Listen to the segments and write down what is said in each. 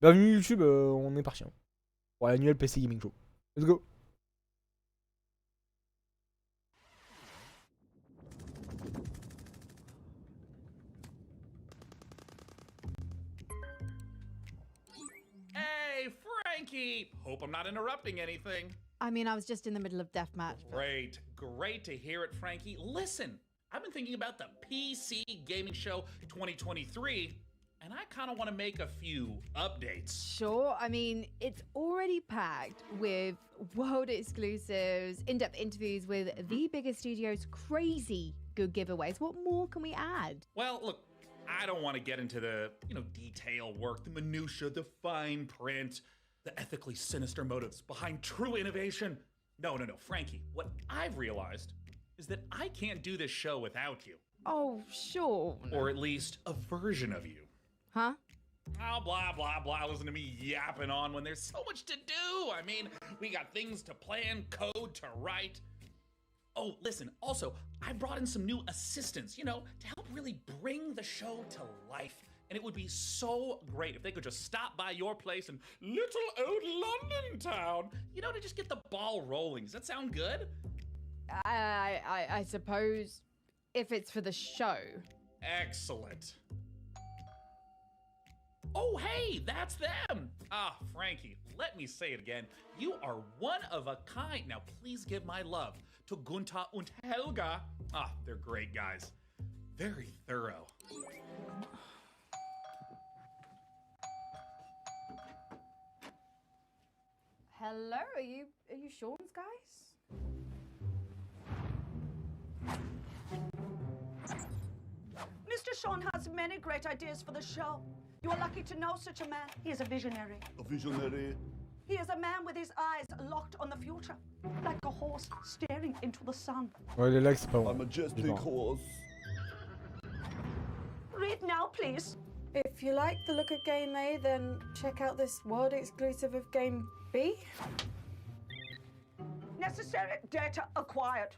Bienvenue YouTube, on est parti. Hein. Pour l'annuel PC Gaming Show. Let's go. Hey, Frankie! Hope I'm not interrupting anything. I mean, I was just in the middle of deathmatch. Great to hear it, Frankie. Listen, I've been thinking about the PC Gaming Show 2023, and I kind of want to make a few updates. Sure, I mean, it's already packed with world exclusives, in-depth interviews with the biggest studios, crazy good giveaways. What more can we add? Well, look, I don't want to get into the, detail work, the minutia, the fine print, the ethically sinister motives behind true innovation. No, Frankie, what I've realized is that I can't do this show without you. Oh, sure. Or at least a version of you. Huh? Oh, blah, blah, blah. Listen to me yapping on when there's so much to do. I mean, we got things to plan, code to write. Oh, listen, also, I brought in some new assistants, to help really bring the show to life. And it would be so great if they could just stop by your place in little old London town, to just get the ball rolling. Does that sound good? I suppose if it's for the show. Excellent. Oh, hey, that's them. Ah, Frankie, let me say it again. You are one of a kind. Now, please give my love to Gunther and Helga. Ah, they're great guys. Very thorough. Hello, are you Sean's guys? Mr. Sean has many great ideas for the show. You are lucky to know such a man. He is a visionary. A visionary. He is a man with his eyes locked on the future, like a horse staring into the sun. Ouais, les lags, c'est pas A bon. majestic horse. Read now, please. If you like the look of Game A, then check out this world exclusive of Game B. Necessary data acquired.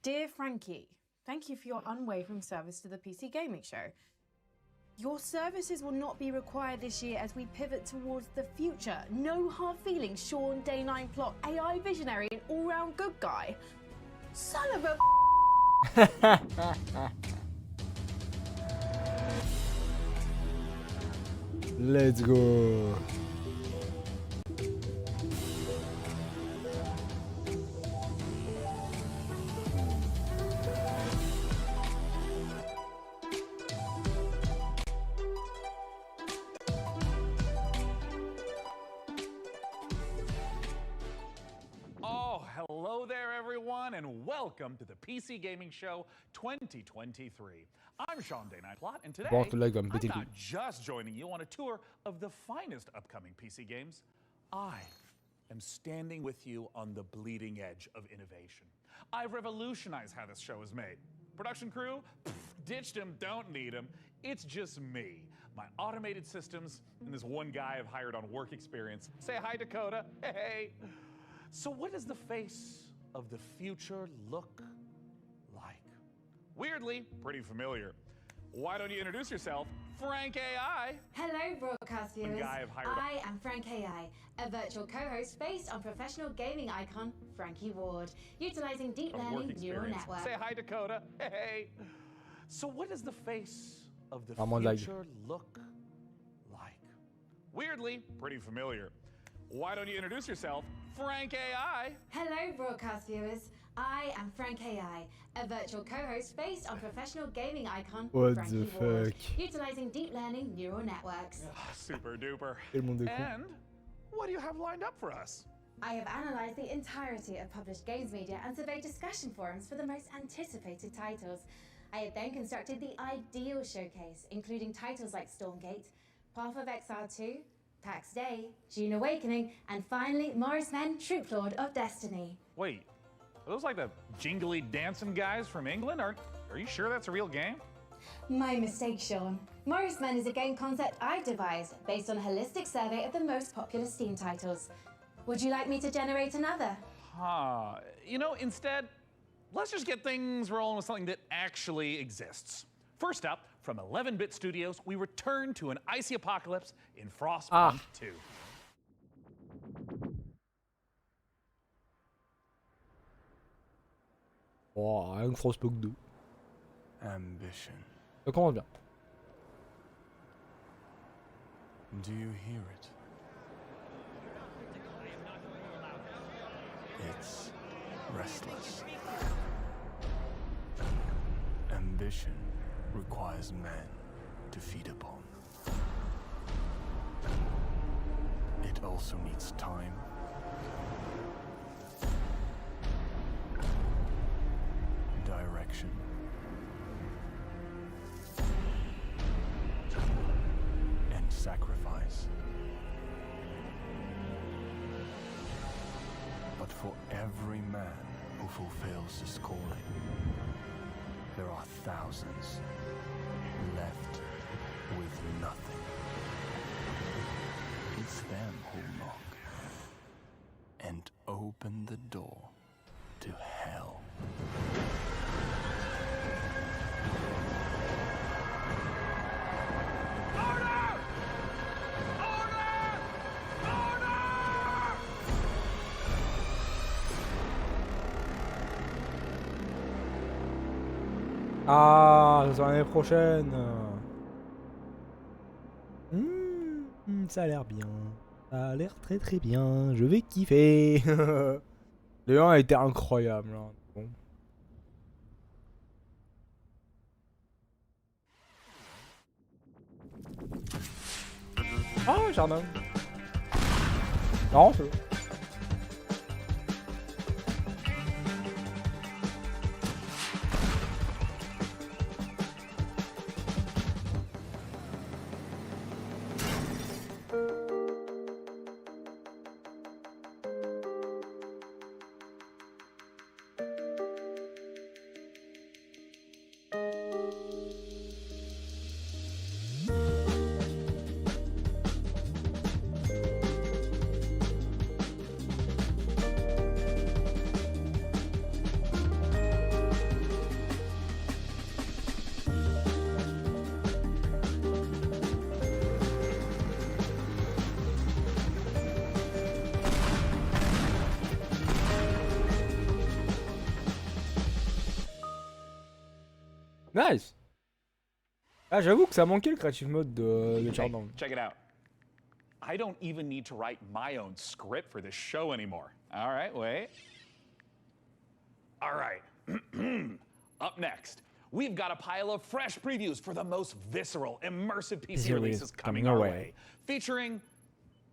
Dear Frankie, thank you for your unwavering service to the PC Gaming Show. Your services will not be required this year as we pivot towards the future. No hard feelings, Sean, Day 9 plot, AI visionary, and all-round good guy. Son of a... Let's go. Oh, hello there, everyone, and welcome to the PC Gaming Show 2023. I'm Sean Day Night Plot, and today Bon, lag va me I'm péter le not cul. just joining you on a tour of the finest upcoming PC games. I am standing with you on the bleeding edge of innovation. I've revolutionized how this show is made. Production crew, ditched him, don't need him. It's just me, my automated systems, and this one guy I've hired on work experience. Say hi, Dakota. Hey. So what does the face of the future look like? Weirdly, pretty familiar. Why don't you introduce yourself, Frank AI? Hello, broadcast viewers. guy I've hired- I am Frank AI, a virtual co-host based on professional gaming icon Frankie Ward, utilizing deep Of work learning neural experience. network. Say hi, Dakota. Hey. So what does the face of the I'm on lag. future look like? Weirdly, pretty familiar. Why don't you introduce yourself, Frank AI? Hello, broadcast viewers. I am Frank AI, a virtual co-host based on professional gaming icon What Frankie the Ward, fuck? utilizing deep learning neural networks. Super duper. Quel monde de con. And what do you have lined up for us? I have analysed the entirety of published games media and surveyed discussion forums for the most anticipated titles. I have then constructed the ideal showcase, including titles like Stormgate, Path of Exile 2, PAX Day, June Awakening, and finally Morris Men, Troop Lord of Destiny. Wait, are those like the jingly dancing guys from England? Are you sure that's a real game? My mistake, Sean. Morris Men is a game concept I devised based on a holistic survey of the most popular Steam titles. Would you like me to generate another? Instead, let's just get things rolling with something that actually exists. First up, from 11-bit studios, we return to an icy apocalypse in Frostpunk 2. Oh, un Frostpunk 2. Ambition. Ça commence bien. Do you hear it? It's restless. Ambition requires men to feed upon. It also needs time. Direction. And sacrifice. But for every man who fulfills this calling, there are thousands left with nothing. It's them who knock and open the door to hell. Ah, ça sera l'année prochaine. Ça a l'air bien. Ça a l'air très très bien. Je vais kiffer. Le 1 a été incroyable. Hein. Bon. Ah, jardin. Non, c'est bon. Nice. Ah, j'avoue que ça manquait le creative mode de Jardin. Hey, check it out. I don't even need to write my own script for this show anymore. All right, wait. All right. Up next, we've got a pile of fresh previews for the most visceral, immersive PC releases coming our way, featuring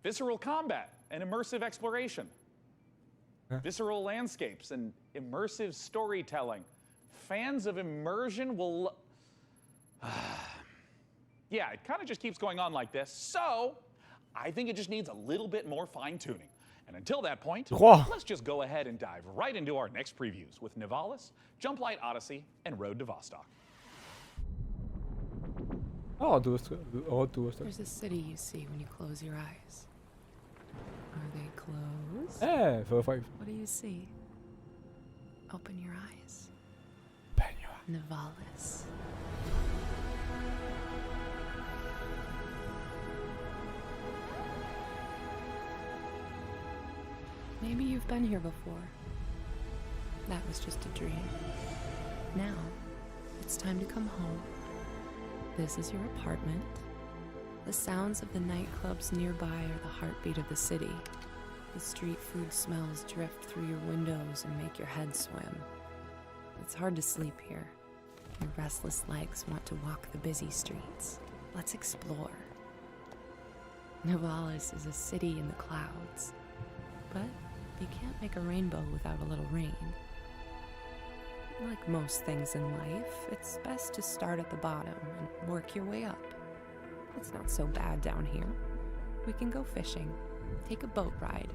visceral combat and immersive exploration, visceral landscapes and immersive storytelling. Fans of immersion will... yeah, it kind of just keeps going on like this. So, I think it just needs a little bit more fine-tuning. And until that point, let's just go ahead and dive right into our next previews with Nivalis, Jump Light Odyssey, and Road to Vostok. Oh, Road to Vostok. There's a city you see when you close your eyes. Are they closed? Eh, 5. What do you see? Open your eyes. Nivalis. Maybe you've been here before. That was just a dream. Now, it's time to come home. This is your apartment. The sounds of the nightclubs nearby are the heartbeat of the city. The street food smells drift through your windows and make your head swim. It's hard to sleep here. Your restless legs want to walk the busy streets. Let's explore. Nivalis is a city in the clouds. But you can't make a rainbow without a little rain. Like most things in life, it's best to start at the bottom and work your way up. It's not so bad down here. We can go fishing, take a boat ride,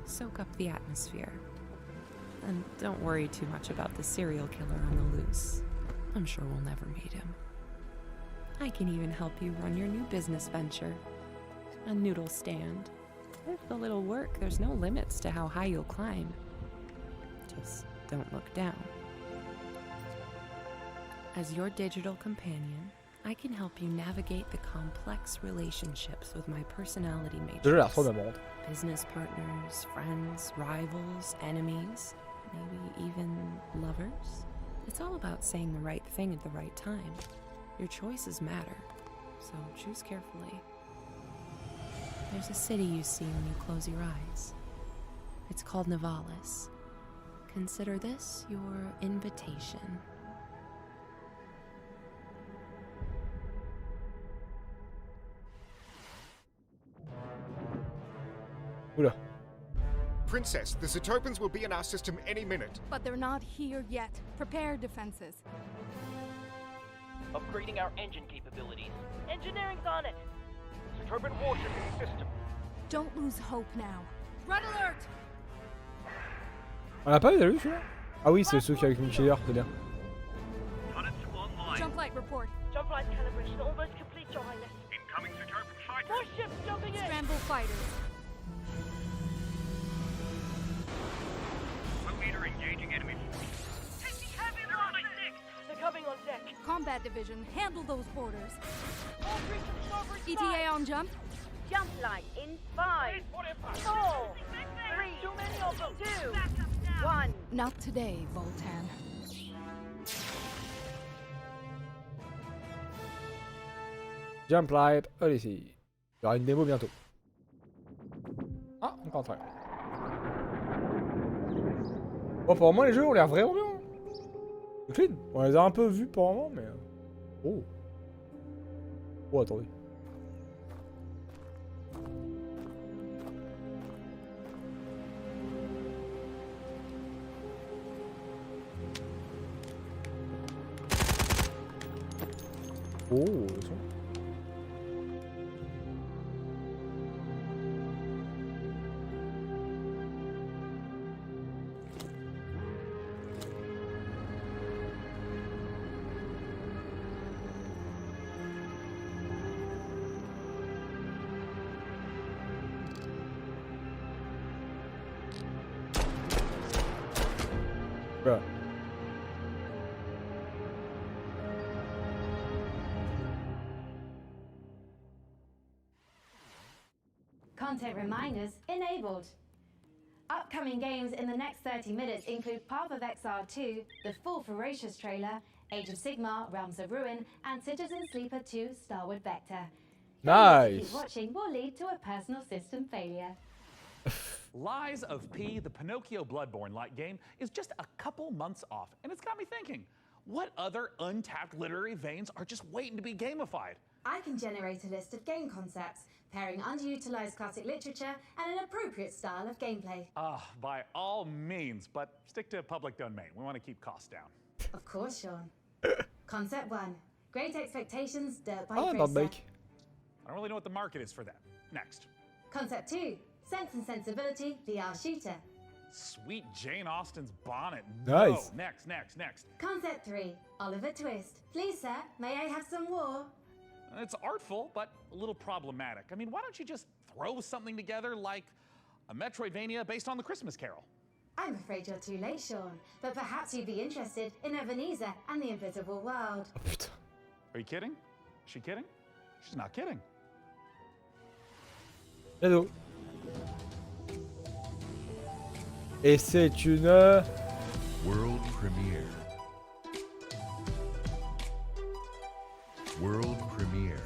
soak up the atmosphere. And don't worry too much about the serial killer on the loose. I'm sure we'll never meet him. I can even help you run your new business venture. A noodle stand. With a little work, there's no limits to how high you'll climb. Just don't look down. As your digital companion, I can help you navigate the complex relationships with my personality Ce jeu a l'air matrix. trop bien, par contre. Business partners, friends, rivals, enemies, maybe even lovers. It's all about saying the right thing at the right time. Your choices matter, so choose carefully. There's a city you see when you close your eyes. It's called Nivalis. Consider this your invitation. Oula. Princess, the Zootopans will be in our system any minute. But they're not here yet. Prepare defenses. Upgrading our engine capabilities. Engineering's on it. Surprim warship in the system. Don't lose hope now. Red alert! On l'a pas vu celui-là? Ah oui, c'est ceux qui avec Michel, c'est bien. Jump light report. Jump light calibration almost complete, Your Highness. Incoming Surprim fighters. More ships jumping in. Scramble fighters. Leader engaging enemy. Taking heavy losses. They're coming on deck. Combat division, handle those boarders. All three to the starboard ETA on jump. Jump light in 5, 4, 3, Too many of them. 2, 1. Not today, Voltan. Jump light, allez-y. Il y aura une démo bientôt. Ah, encore un truc. Bon, pour le moment, les jeux ont l'air vraiment bien. C'est clean. On les a un peu vus pour le moment, mais. Oh. Oh, attendez. Oh, le son. Bruh. Content reminders enabled. Upcoming games in the next 30 minutes include Path of Exile 2, the full Ferocious trailer, Age of Sigmar, Realms of Ruin, and Citizen Sleeper 2, Starward Vector. Nice. Keep watching will lead to a personal system failure. Lies of P, the Pinocchio Bloodborne-like game, is just a couple months off, and it's got me thinking, what other untapped literary veins are just waiting to be gamified? I can generate a list of game concepts, pairing underutilized classic literature and an appropriate style of gameplay. By all means, but stick to public domain. We want to keep costs down. Of course, Sean. Concept 1. Great Expectations, Dirt Bike Ah, Racer. not bike. I don't really know what the market is for that. Next. Concept 2. Sense and Sensibility, VR Shooter. Sweet Jane Austen's bonnet. Nice. No. Next. Concept 3. Oliver Twist. Please, sir, may I have some more? It's artful, but a little problematic. I mean, why don't you just throw something together like a Metroidvania based on the Christmas Carol? I'm afraid you're too late, Sean, but perhaps you'd be interested in Ebenezer and the Invisible World. Oh putain. Are you kidding? Is she kidding? She's not kidding. Hello. Et c'est une... World premiere. World premiere.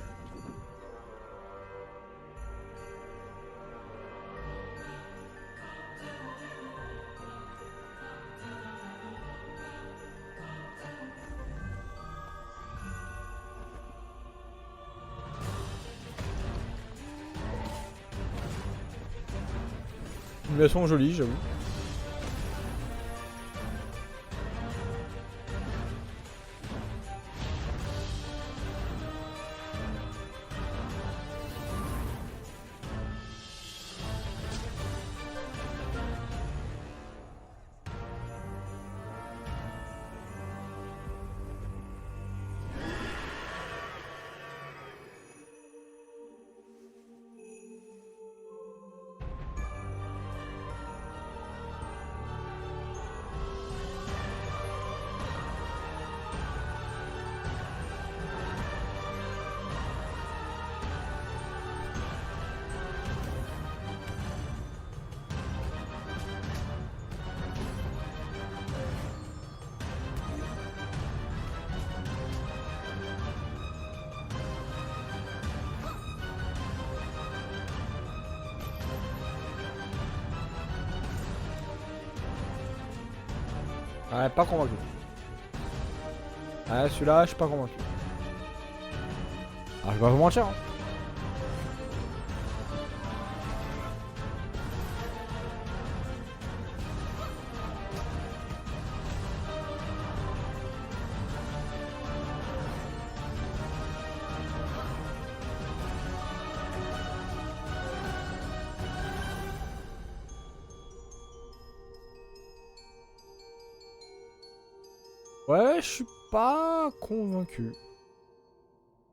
Une version jolie, j'avoue. Ouais, pas convaincu. Ouais, celui-là, je suis pas convaincu. Ah, je vais pas vous mentir. Hein. Ouais, je suis pas convaincu.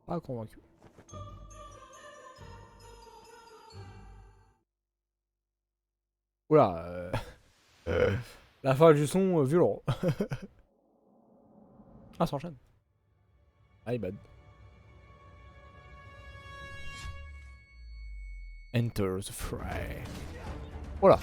Pas convaincu. Oula, la fin du son violent. Ah, ça enchaîne. Ah, bad. Enter the fray. Voilà.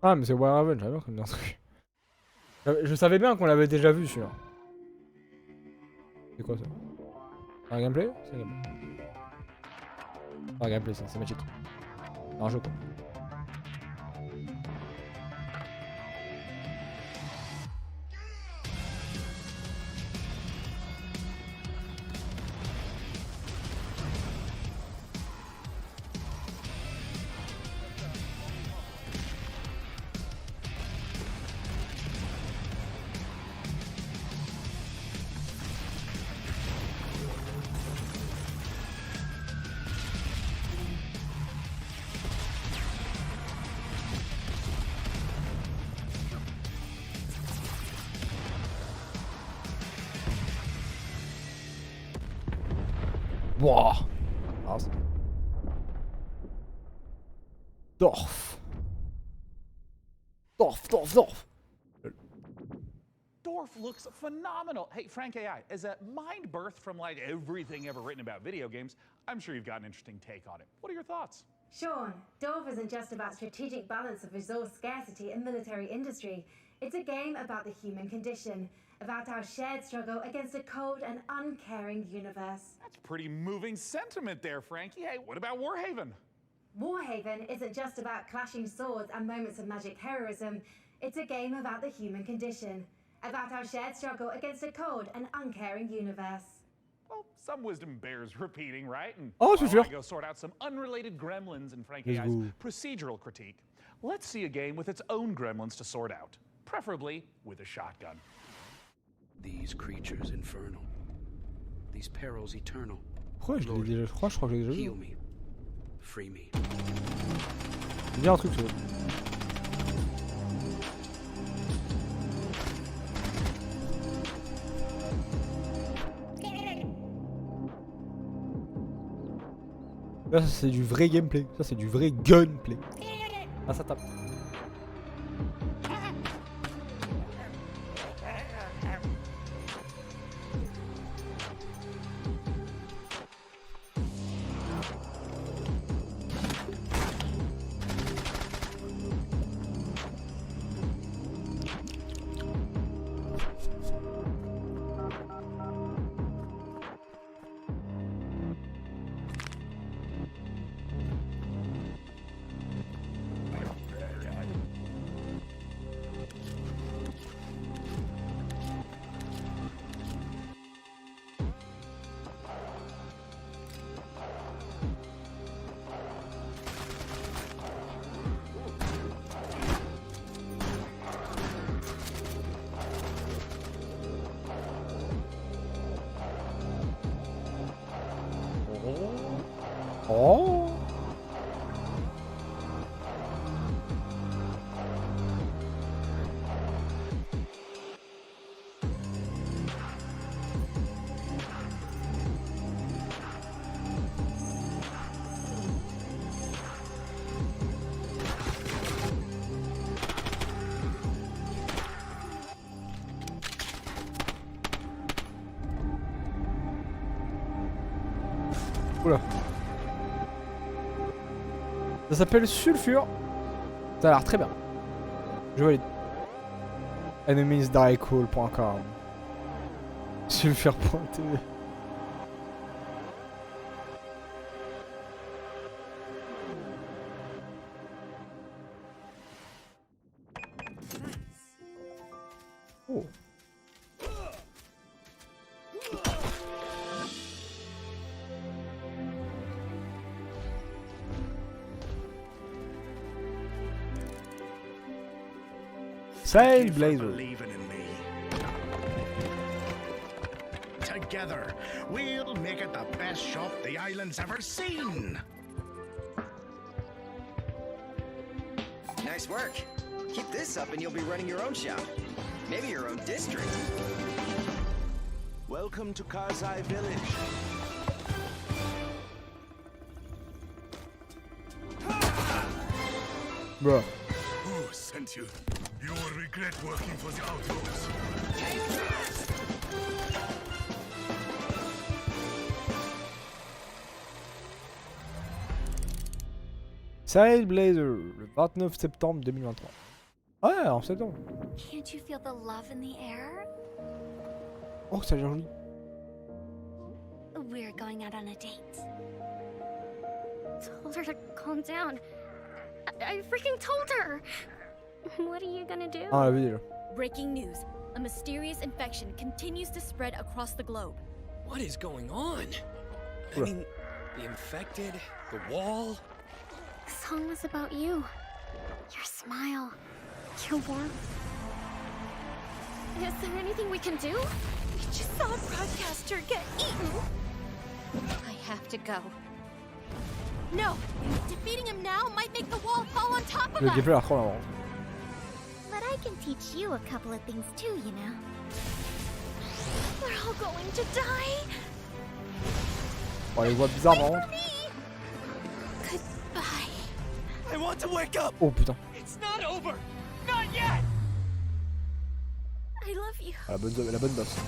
Ah, mais c'est Raven, j'avais bien comme un truc. Je savais bien qu'on l'avait déjà vu celui-là. C'est quoi ça? C'est un gameplay? C'est un gameplay. C'est un gameplay, ça, c'est magique. C'est un jeu quoi. Wouah. Dorf. Dorf looks phenomenal. Hey, Frank AI, as a mind birth from like everything ever written about video games, I'm sure you've got an interesting take on it. What are your thoughts? Sean, Dorf isn't just about strategic balance of resource scarcity in military industry. It's a game about the human condition, about our shared struggle against a cold and uncaring universe. That's pretty moving sentiment there, Frankie. Hey, what about Warhaven? Warhaven isn't just about clashing swords and moments of magic heroism. It's a game about the human condition, about our shared struggle against a cold and uncaring universe. Well, some wisdom bears repeating, right? And oh, c'est sûr. I go sort out some unrelated gremlins in Frank AI's procedural critique. Let's see a game with its own gremlins to sort out, preferably with a shotgun. These creatures infernal, these perils eternal. Pourquoi je l'ai déjà, je crois que je l'ai déjà vu. Heal me, free me. Il y a un truc sur. Là, ça c'est du vrai gameplay. Ça c'est du vrai gunplay. Ah, ça tape. Oh. Oula. Ça s'appelle Sulfure. Ça a l'air très bien. Je valide. Enemiesdiecool.com. Sulfure.tv. Oh. Sail Blazer. Together, we'll make it the best shop the island's ever seen. Nice work. Keep this up and you'll be running your own shop. Maybe your own district. Welcome to Karzai Village. Bro. Who sent you? You will regret working for the Outlaws. Take that! Sail Blazer, le 29 septembre 2023. Ouais, en septembre. Can't you feel the love in the air? Oh, ça a l'air joli. We're going out on a date. Told her to calm down. I freaking told her! What are you gonna do? Ah, on l'a vu déjà. Breaking news. A mysterious infection continues to spread across the globe. What is going on? I mean, the infected, the wall. The song was about you. Your smile. Your warmth. Is there anything we can do? We just saw a broadcaster get eaten. I have to go. No! Defeating him now might make the wall fall on top of Le us! gameplay a l'air trop marrant. But I can teach you a couple of things too, you know. We're all going to die. Oh, les voix bizarres marrantes. Goodbye. I want to wake up! Oh putain. It's not over! Not yet! I love you. Ah, la bonne boss.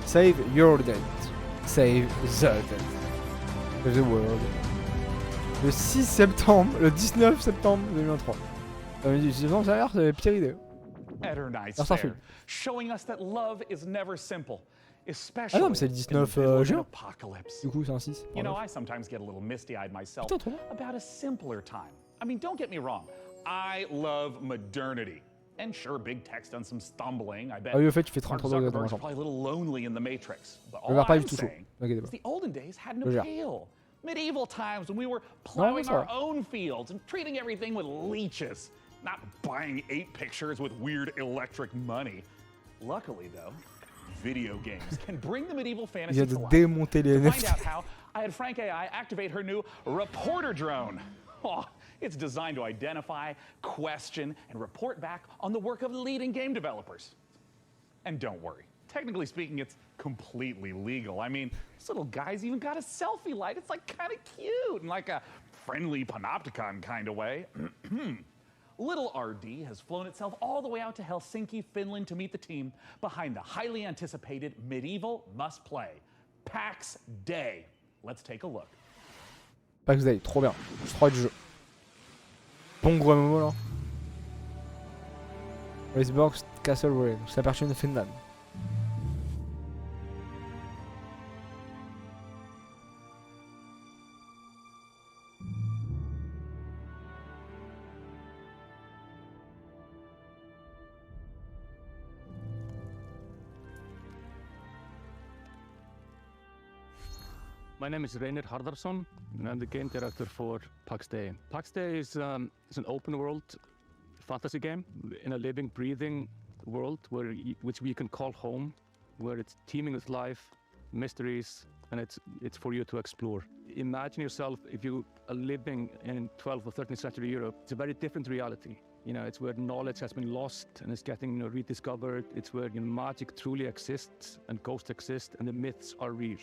Save your date. Save the date. Save the world. Le 6 septembre, le 19 septembre 2023. Le 6 septembre, ça a l'air, c'est pire idée. Eternice Alors, ça fair, refile. showing us that love is never simple, Ah especially non, mais c'est le in the 19 middle of an juin. apocalypse. Du coup, c'est un 6. You know, I sometimes get a little misty-eyed myself Putain, trop bien. about a simpler time. I mean, don't get me wrong. I love modernity. And sure, big tech's done some stumbling. I bet Ah oui, au fait, tu fais Mark 33 degrés dans ma Zuckerberg's chambre. probably a little lonely in the Matrix. But Je all vais pas I'm du tout chaud. saying T'inquiète is pas. the olden days had an Je gère. appeal. Medieval times when we were Non, plowing ça our va. own fields and treating everything with leeches, not buying 8 pictures with weird electric money. Luckily, though, video games can bring the medieval Il fantasy vient to de life. démonter les To find NFT. out how, I had Frank AI activate her new reporter drone. Oh, it's designed to identify, question, and report back on the work of leading game developers. And don't worry, technically speaking, it's completely legal. I mean, this little guy's even got a selfie light. It's like kind of cute in like a friendly panopticon kind of way. Little RD has flown itself all the way out to Helsinki, Finland to meet the team behind the highly anticipated medieval must-play, PAX Day. Let's take a look. Pax Day, trop bien. Je crois du jeu. Bon gros MMO là. Racebox Castle Royale. Ça appartient à Finlande. My name is Reynir Harðarsson, and I'm the game director for PAX Day. PAX Day is an open world fantasy game in a living, breathing world which we can call home, where it's teeming with life, mysteries, and it's for you to explore. Imagine yourself if you are living in 12th or 13th century Europe. It's a very different reality. You know, it's where knowledge has been lost and is getting rediscovered. It's where magic truly exists and ghosts exist and the myths are real.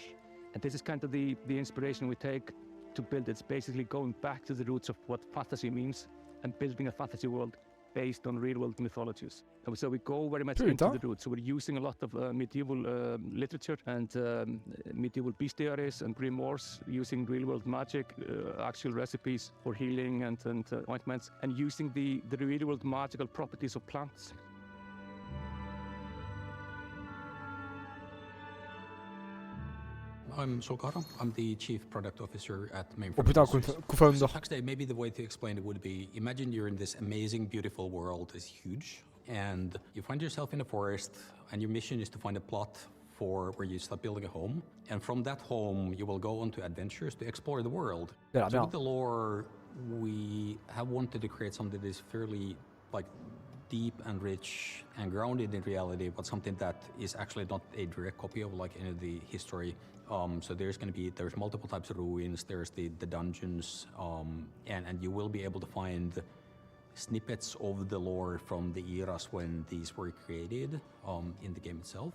And this is kind of the inspiration we take to build. It's basically going back to the roots of what fantasy means and building a fantasy world based on real-world mythologies. And so we go very much into the roots. So we're using a lot of medieval literature and medieval bestiaries and grimoires, using real-world magic, actual recipes for healing and ointments, and using the real-world magical properties of plants. I'm Solkara. I'm the Chief Product Officer at Mainframe. Oh putain, co-founder. So PAX Day, maybe the way to explain it would be, imagine you're in this amazing, beautiful world. It's huge. And you find yourself in a forest, and your mission is to find a plot for where you start building a home. And from that home, you will go on to adventures to explore the world. Yeah, so with the lore, we have wanted to create something that is fairly like deep and rich and grounded in reality, but something that is actually not a direct copy of like any of the history. So there's multiple types of ruins, there's the dungeons, and you will be able to find snippets of the lore from the eras when these were created in the game itself.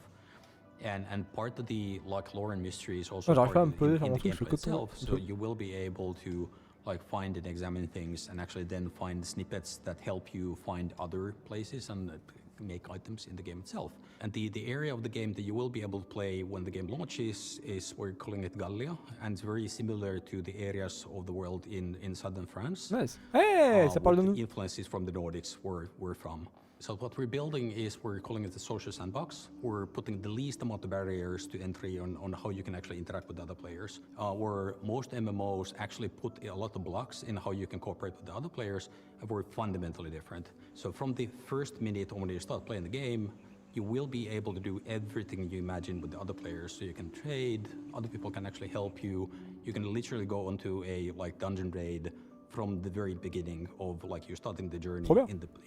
And part of the like lore and mystery is also part of in the gameplay itself. So you will be able to like find and examine things and actually then find snippets that help you find other places and make items in the game itself. And the area of the game that you will be able to play when the game launches is, we're calling it Gallia, and it's very similar to the areas of the world in southern France. Nice. Hey, ça parle de nous. The influences from the Nordics were from. So what we're building is, we're calling it the social sandbox. We're putting the least amount of barriers to entry on how you can actually interact with other players. Where most MMOs actually put a lot of blocks in how you can cooperate with the other players, and we're fundamentally different. So from the first minute when you start playing the game, you will be able to do everything you imagine with the other players. So you can trade, other people can actually help you. You can literally go onto a like dungeon raid from the very beginning of like you starting the journey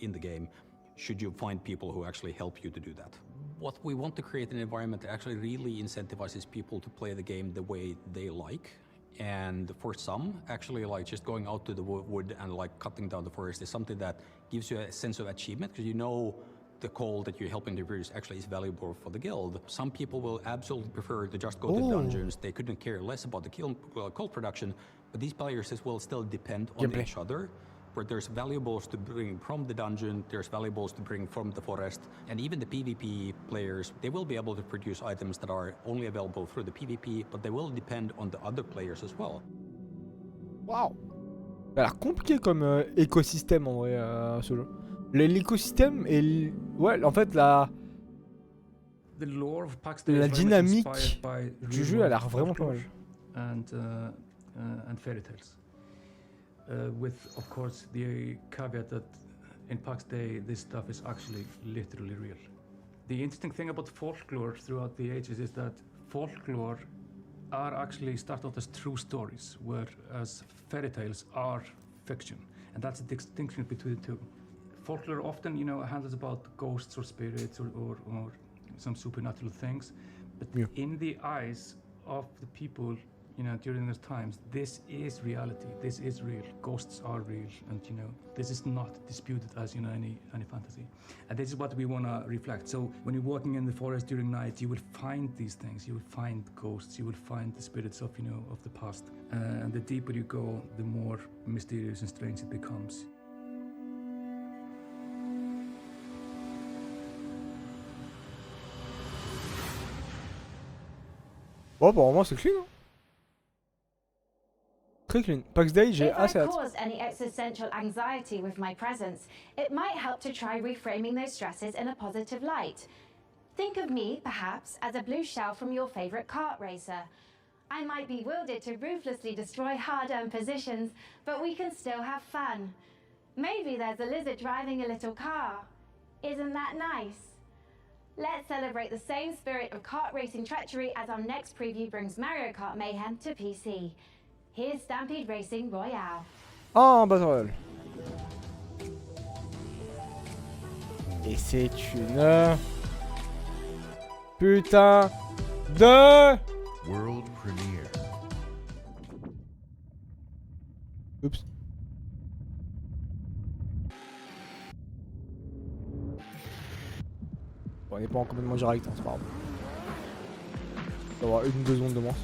in the game. Should you find people who actually help you to do that. What we want to create an environment that actually really incentivizes people to play the game the way they like. And for some, actually like just going out to the wood and like cutting down the forest is something that gives you a sense of achievement, because you know the coal that you're helping to produce actually is valuable for the guild. Some people will absolutely prefer to just go to dungeons. They couldn't care less about the coal production, but these players as well still depend on each other. Where there's valuables to bring from the dungeon, there's valuables to bring from the forest, and even the PvP players, they will be able to produce items that are only available through the PvP, but they will depend on the other players as well. Waouh! Ça a l'air compliqué comme écosystème en vrai, ce jeu. L'écosystème est... Ouais, en fait, la dynamique du jeu a l'air vraiment pas mal. And fairy tales. With, of course, the caveat that in PAX Day, this stuff is actually literally real. The interesting thing about folklore throughout the ages is that folklore are actually start out as true stories, whereas fairy tales are fiction. And that's the distinction between the two. Folklore often, handles about ghosts or spirits or some supernatural things. But in the eyes of the people, during those times, this is reality. This is real. Ghosts are real, and this is not disputed as any fantasy. And this is what we want to reflect. So when you're walking in the forest during night, you will find these things. You will find ghosts. You will find the spirits of of the past. And the deeper you go, the more mysterious and strange it becomes. Bon, apparemment c'est clean, hein. Très clean. PAX Day, j'ai assez hâte. If I cause any existential anxiety with my presence, it might help to try reframing those stresses in a positive light. Think of me, perhaps, as a blue shell from your favorite kart racer. I might be wielded to ruthlessly destroy hard-earned positions, but we can still have fun. Maybe there's a lizard driving a little car. Isn't that nice? Let's celebrate the same spirit of kart racing treachery as our next preview brings Mario Kart Mayhem to PC. Here's Stampede Racing Royale. Oh, Battle Royale. Et c'est une putain de World Premiere. Oups. Bon, on n'est pas en complètement direct, hein, c'est pas grave. On va avoir 1 ou 2 secondes de moins.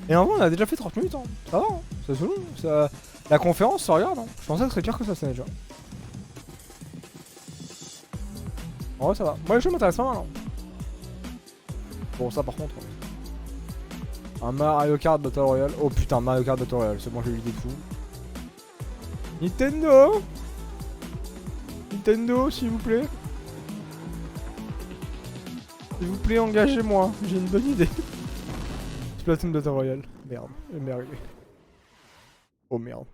Et en vrai, on a déjà fait 30 minutes, hein. Ça va, hein. C'est long. Ça... La conférence, ça regarde, hein. Je pensais que ce serait pire que ça, c'est déjà. En vrai, ça va. Moi, les jeux m'intéressent pas mal, hein. Bon, ça par contre. Un Mario Kart Battle Royale. Oh putain, Mario Kart Battle Royale, c'est bon, j'ai eu l'idée de fou. Nintendo! Nintendo, s'il vous plaît. S'il vous plaît, engagez-moi. J'ai une bonne idée. Splatoon Battle Royale. Merde, merde. Oh merde.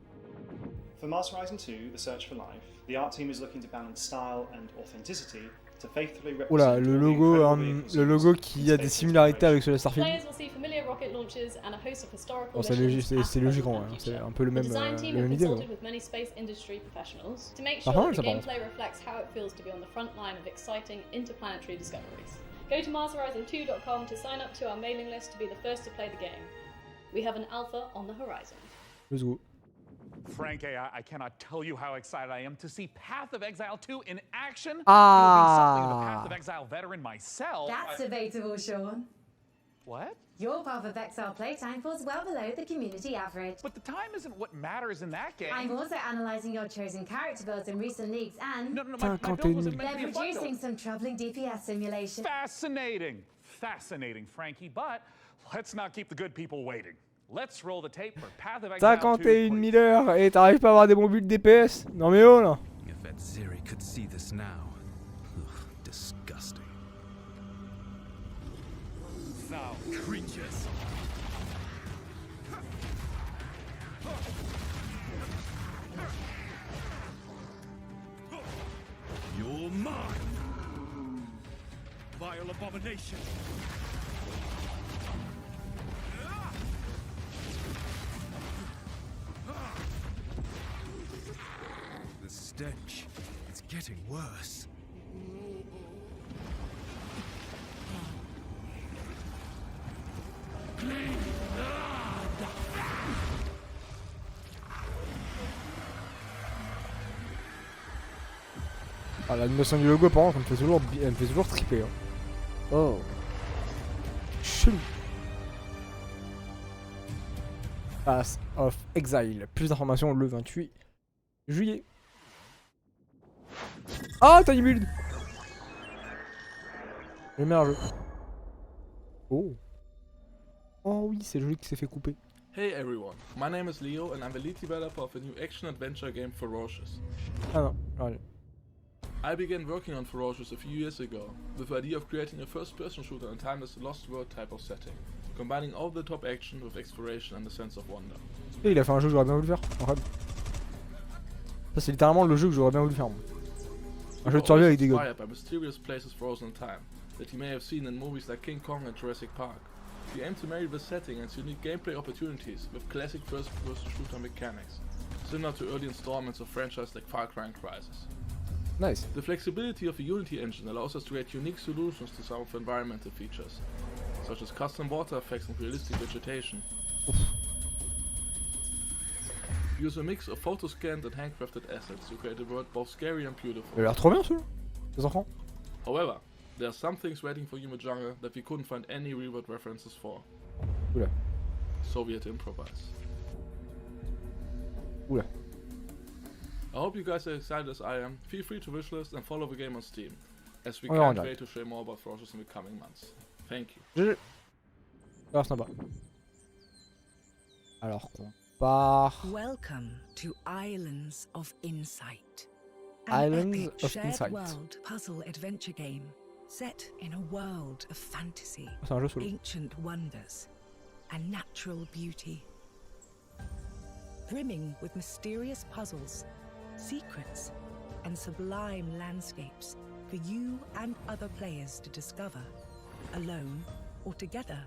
For Master Ryzen 2, The Search for Life, the art team is looking to balance style and authenticity to faithfully represent Oula, le logo qui a des similarités avec celui de Starfield. Bon, c'est logique en vrai, hein. C'est un peu la même idée. Mais bon. Par contre, ça par contre. Go to masterhorizon2.com to sign up to our mailing list to be the first to play the game. We have an alpha on the horizon. Let's go. Frankie, I cannot tell you how excited I am to see Path of Exile 2 in action. Ah. Being something of a Path of Exile veteran myself. That's debatable, Sean. What? Your Path of Exile playtime falls well below the community average. But the time isn't what matters in that game. I'm also analysing your chosen character builds in recent leagues and my build wasn't meant to they're be a bundle. producing some troubling DPS simulation. Fascinating. Fascinating, Frankie, but let's not keep the good people waiting. Let's roll the tape for Path of Exile 2. 51 000 heures et t'arrives pas à avoir des bons buts de DPS? Non mais oh là! If that Zeri could see this now. Ugh, disgusting. Foul creatures. You're mine. Vile abomination. The stench. It's getting worse. Ah, l'animation du logo, par contre, elle me fait toujours triper. Hein. Oh. Chelou. Path of Exile. Plus d'informations le 28 juillet. Ah, Tiny Build. Le meilleur jeu. Oh. Oh oui, c'est joli qui s'est fait couper. Hey everyone, my name is Leo and I'm the lead developer of a new action-adventure game Ferocious. Ah non, allez. I began working on Ferocious a few years ago, with the idea of creating a first-person shooter in a timeless Lost World type of setting, combining all the top action with exploration and a sense of wonder. Et il a fait un jeu que j'aurais bien voulu faire, en fait. Ça c'est littéralement le jeu que j'aurais bien voulu faire. Moi. Un jeu de survie avec des gars. Inspired by mysterious places frozen in time, that you may have seen in movies like King Kong and Jurassic Park. We aim to marry the setting and unique gameplay opportunities with classic first-person shooter mechanics, similar to early installments of franchises like Far Cry and Crysis. Nice. The flexibility of the Unity engine allows us to create unique solutions to some of the environmental features, such as custom water effects and realistic vegetation. Oof. Use a mix of photo-scanned and handcrafted assets to create a world both scary and beautiful. Il a l'air trop bien celui-là, les enfants. However, there are some things waiting for you in the jungle that we couldn't find any reward references for. Oula. So we had to improvise. Oula. I hope you guys are excited as I am. Feel free to wishlist and follow the game on Steam, as we On can't verra. wait to share more about Ferocious in the coming months. Thank you. GG. Ça a l'air sympa. Alors qu'on part... Welcome to Islands of Insight. Islands An epic of shared Insight. world puzzle adventure game set in a world of fantasy, C'est un jeu solo. ancient wonders, and natural beauty. Brimming with mysterious puzzles, secrets, and sublime landscapes for you and other players to discover, alone or together,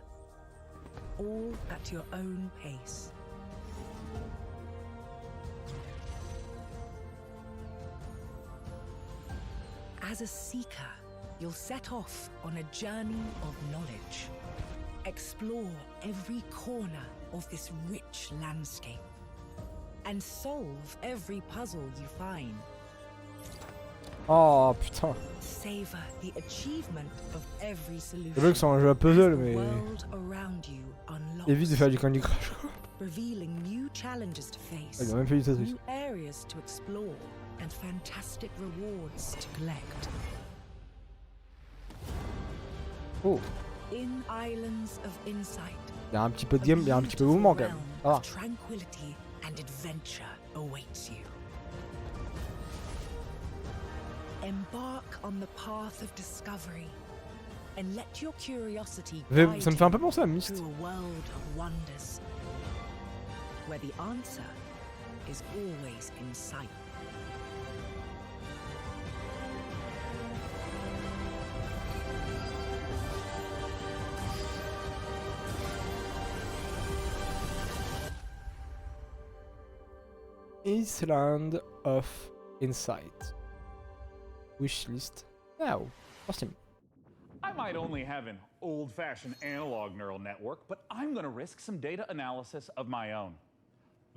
all at your own pace. As a seeker, you'll set off on a journey of knowledge. Explore every corner of this rich landscape and solve every puzzle you find. Oh putain. Savor the achievement of every solution. C'est vrai que c'est un jeu à puzzle, mais évite de faire du Candy Crush. Revealing new challenges to face, Il a même fait du Tetris. new areas to explore, and fantastic rewards to collect. Oh. In Islands of Insight, Il y a un petit peu de game, il y a un petit peu de mouvement quand même. Ça va. tranquility and adventure awaits you. Embark on the path of discovery and let your curiosity guide Ça me fait un peu penser à Myst. through a world of wonders where the answer is always in sight. Island of Insight. Wishlist. Now. Awesome. I might only have an old-fashioned analog neural network, but I'm going to risk some data analysis of my own.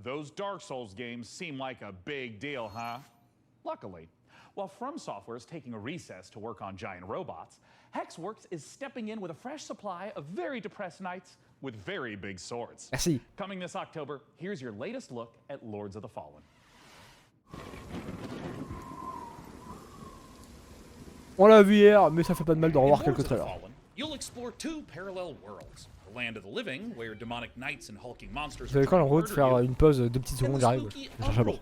Those Dark Souls games seem like a big deal, huh? Luckily, while From Software is taking a recess to work on giant robots, HyPeRXKo is stepping in with a fresh supply of very depressed knights with very big swords. Merci. Coming this October, here's your latest look at Lords of the Fallen. On l'a vu hier, mais ça fait pas de mal de revoir quelques trailers. You'll explore two parallel worlds. The land of the living, where demonic knights and hulking monsters Vous avez quand même le droit de faire une pause de 2 petites secondes, j'arrive. Je cherche à bord.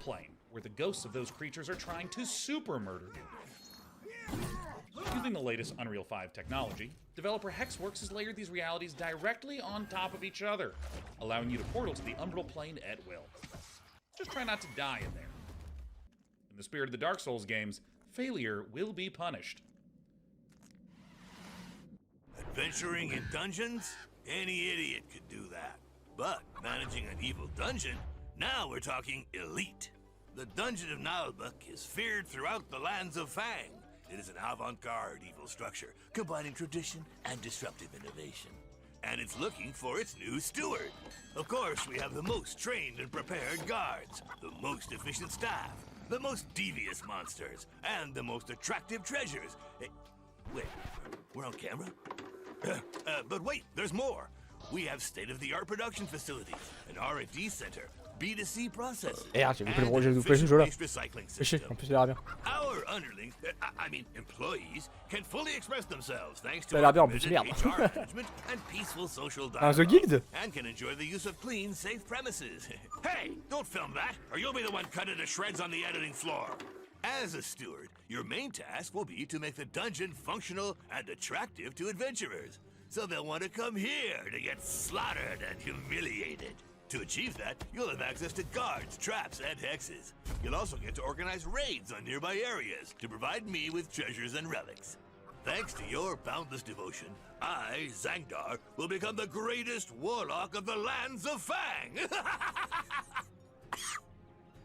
Where the ghosts of those creatures are trying to super murder you. Using the latest Unreal 5 technology, developer HyPeRXKo has layered these realities directly on top of each other, allowing you to portal to the umbral plane at will. Just try not to die in there. In the spirit of the Dark Souls games, failure will be punished. Adventuring in dungeons? Any idiot could do that. But managing an evil dungeon? Now we're talking elite. The Dungeon of Nalbuk is feared throughout the lands of Fang. It is an avant-garde evil structure, combining tradition and disruptive innovation. And it's looking for its new steward. Of course, we have the most trained and prepared guards, the most efficient staff, the most devious monsters, and the most attractive treasures. Wait, we're on camera? But wait, there's more. We have state-of-the-art production facilities, an R&D center, B2C processes, J'ai loupé le projet, j'ai loupé ce jeu-là. C'est chier, en plus il a l'air bien. Our underlings, I mean employees, can fully express themselves thanks to Ça a l'air bien en our plus, limited merde. HR management and peaceful social Ah, The dialogue, Guild? and can enjoy the use of clean, safe premises. Hey, don't film that, or you'll be the one cut into shreds on the editing floor. As a steward, your main task will be to make the dungeon functional and attractive to adventurers, so they'll want to come here to get slaughtered and humiliated. To achieve that, you'll have access to guards, traps, and hexes. You'll also get to organize raids on nearby areas to provide me with treasures and relics. Thanks to your boundless devotion, I, Zangdar, will become the greatest warlock of the lands of Fang!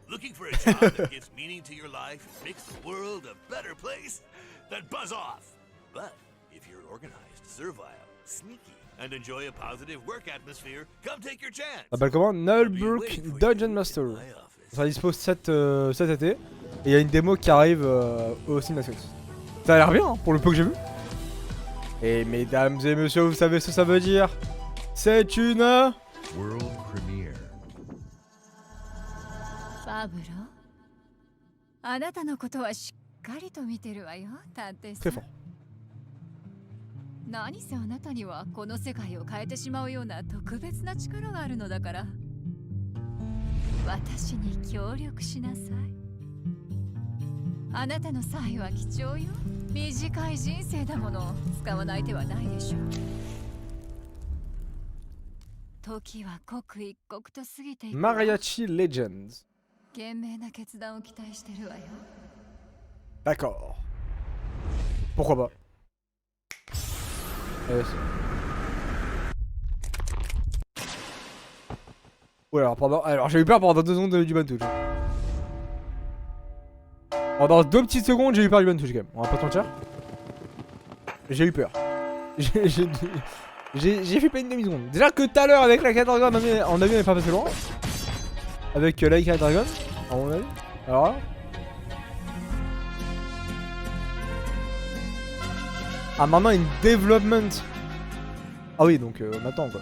Looking for a job that gives meaning to your life and makes the world a better place? Then buzz off! But if you're organized, servile, sneaky, and enjoy a positive work atmosphere, come take your chance. Ça s'appelle comment? Nullbrook Dungeon Master. Ça sera dispo cet été. Et il y a une démo qui arrive au Cinémascope. Ça a l'air bien hein, pour le peu que j'ai vu. Et mesdames et messieurs, vous savez ce que ça veut dire? C'est une World Premiere. Pablo, あなたのことはしっかりと見てるわよ、探偵さん。何せあなたにはこの世界を変えてしまうような特別な力があるのだから、私に協力しなさい。あなたの才は貴重よ。短い人生だもの、使わない手はないでしょう。時は刻一刻と過ぎていく。Mariachi Legends. 賢明な決断を期待してるわよ。D'accord. Pourquoi pas? Ouais, alors j'ai eu peur pendant 2 secondes du ban touch. Pendant 2 petites secondes, j'ai eu peur du ban touch quand même. On va pas se mentir. J'ai eu peur. J'ai fait pas une demi-seconde. Déjà que tout à l'heure avec la Carte Dragon, on a vu, on n'est pas passé loin. Avec la Carte Dragon, à mon avis. Alors là. Ah, maintenant une development. Ah oui, donc on attend quoi.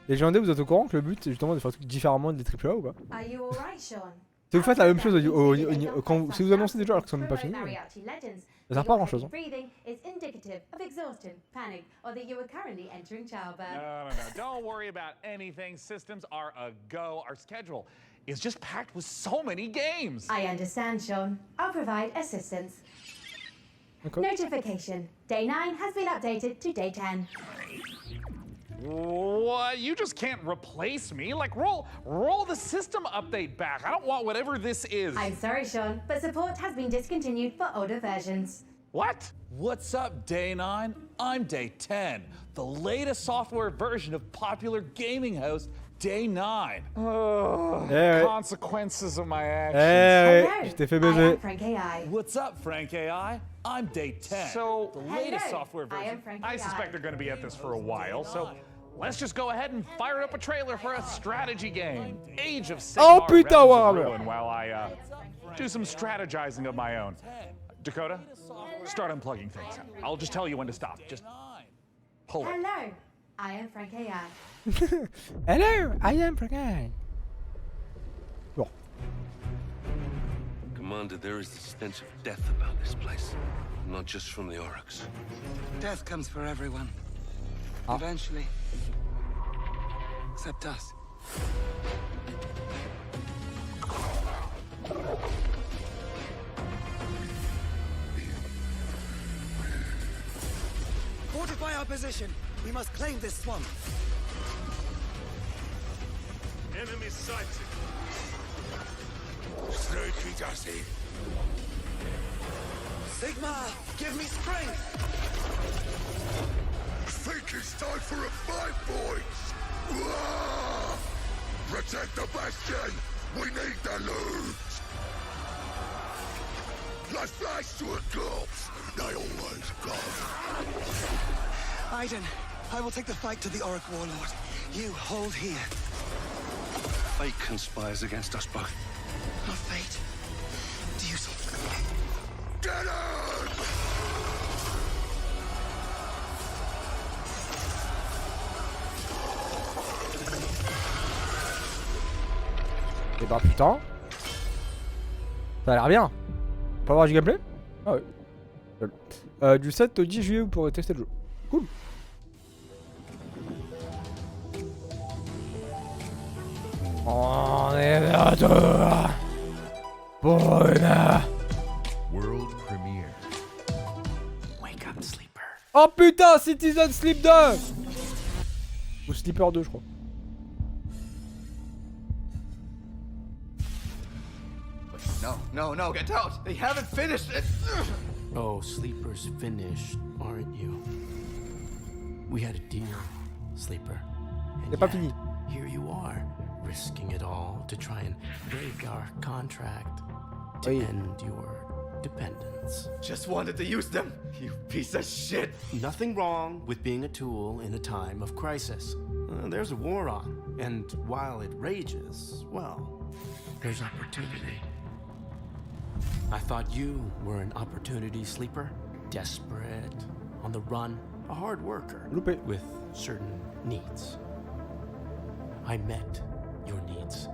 Les gens vous êtes au courant que le but c'est justement de faire tout différemment des AAA ou pas? Si vous faites la même chose si vous annoncez des jeux alors qu'ils sont même pas finis, ça sert pas à grand chose. Hein. No. Don't worry about anything. Systems are a go. Our schedule is just packed with so many games. I understand, Sean. I'll provide assistance. Okay. Notification. Day 9 has been updated to day 10. What? You just can't replace me. Like, roll the system update back. I don't want whatever this is. I'm sorry, Sean, but support has been discontinued for older versions. What? What's up, Day 9? I'm Day 10, the latest software version of popular gaming host Day 9. Consequences of my actions. Je t'ai fait baiser. What's up, Frank AI? I'm Day 10. So, the latest software version. I suspect they're going to be at this for a while, so let's just go ahead and fire up a trailer for a strategy game. Age of Sigmar Realms of Ruin while I do some strategizing of my own. Dakota, start unplugging things. I'll just tell you when to stop. Just pull it. Hello, I am Frank AI. Hello, I am Frank AI. Bon. Commander, there is the stench of death about this place. Not just from the Oryx. Death comes for everyone. Eventually. Except us. Fortify our position. We must claim this swamp. Enemy sighted. Sneaky Dusty. Sigma, give me strength. Think it's time for a fight, boys. Protect the bastion. We need the loot. Let's flash to a corpse. They always go. Aiden, I will take the fight to the Auric Warlord. You hold here. Fate conspires against us both. Not fate. Duty. Get him! Et bah putain. Ça a l'air bien. On peut avoir du gameplay? Ah ouais. Du 7 au 10 juillet vous pourrez tester le jeu. Cool. On est de retour pour une World premiere. Wake up, sleeper. Oh putain, Citizen Sleep 2 ou Sleeper 2 je crois. No, get out! They haven't finished it! Oh, Sleeper's finished, aren't you? We had a deal, Sleeper. C'est pas fini. Here you are, risking it all to try and break our contract to end your dependence. Just wanted to use them, you piece of shit! Nothing wrong with being a tool in a time of crisis. There's a war on, and while it rages, well, there's opportunity. I thought you were an opportunity sleeper, desperate, on the run, a hard worker with certain needs. I met your needs.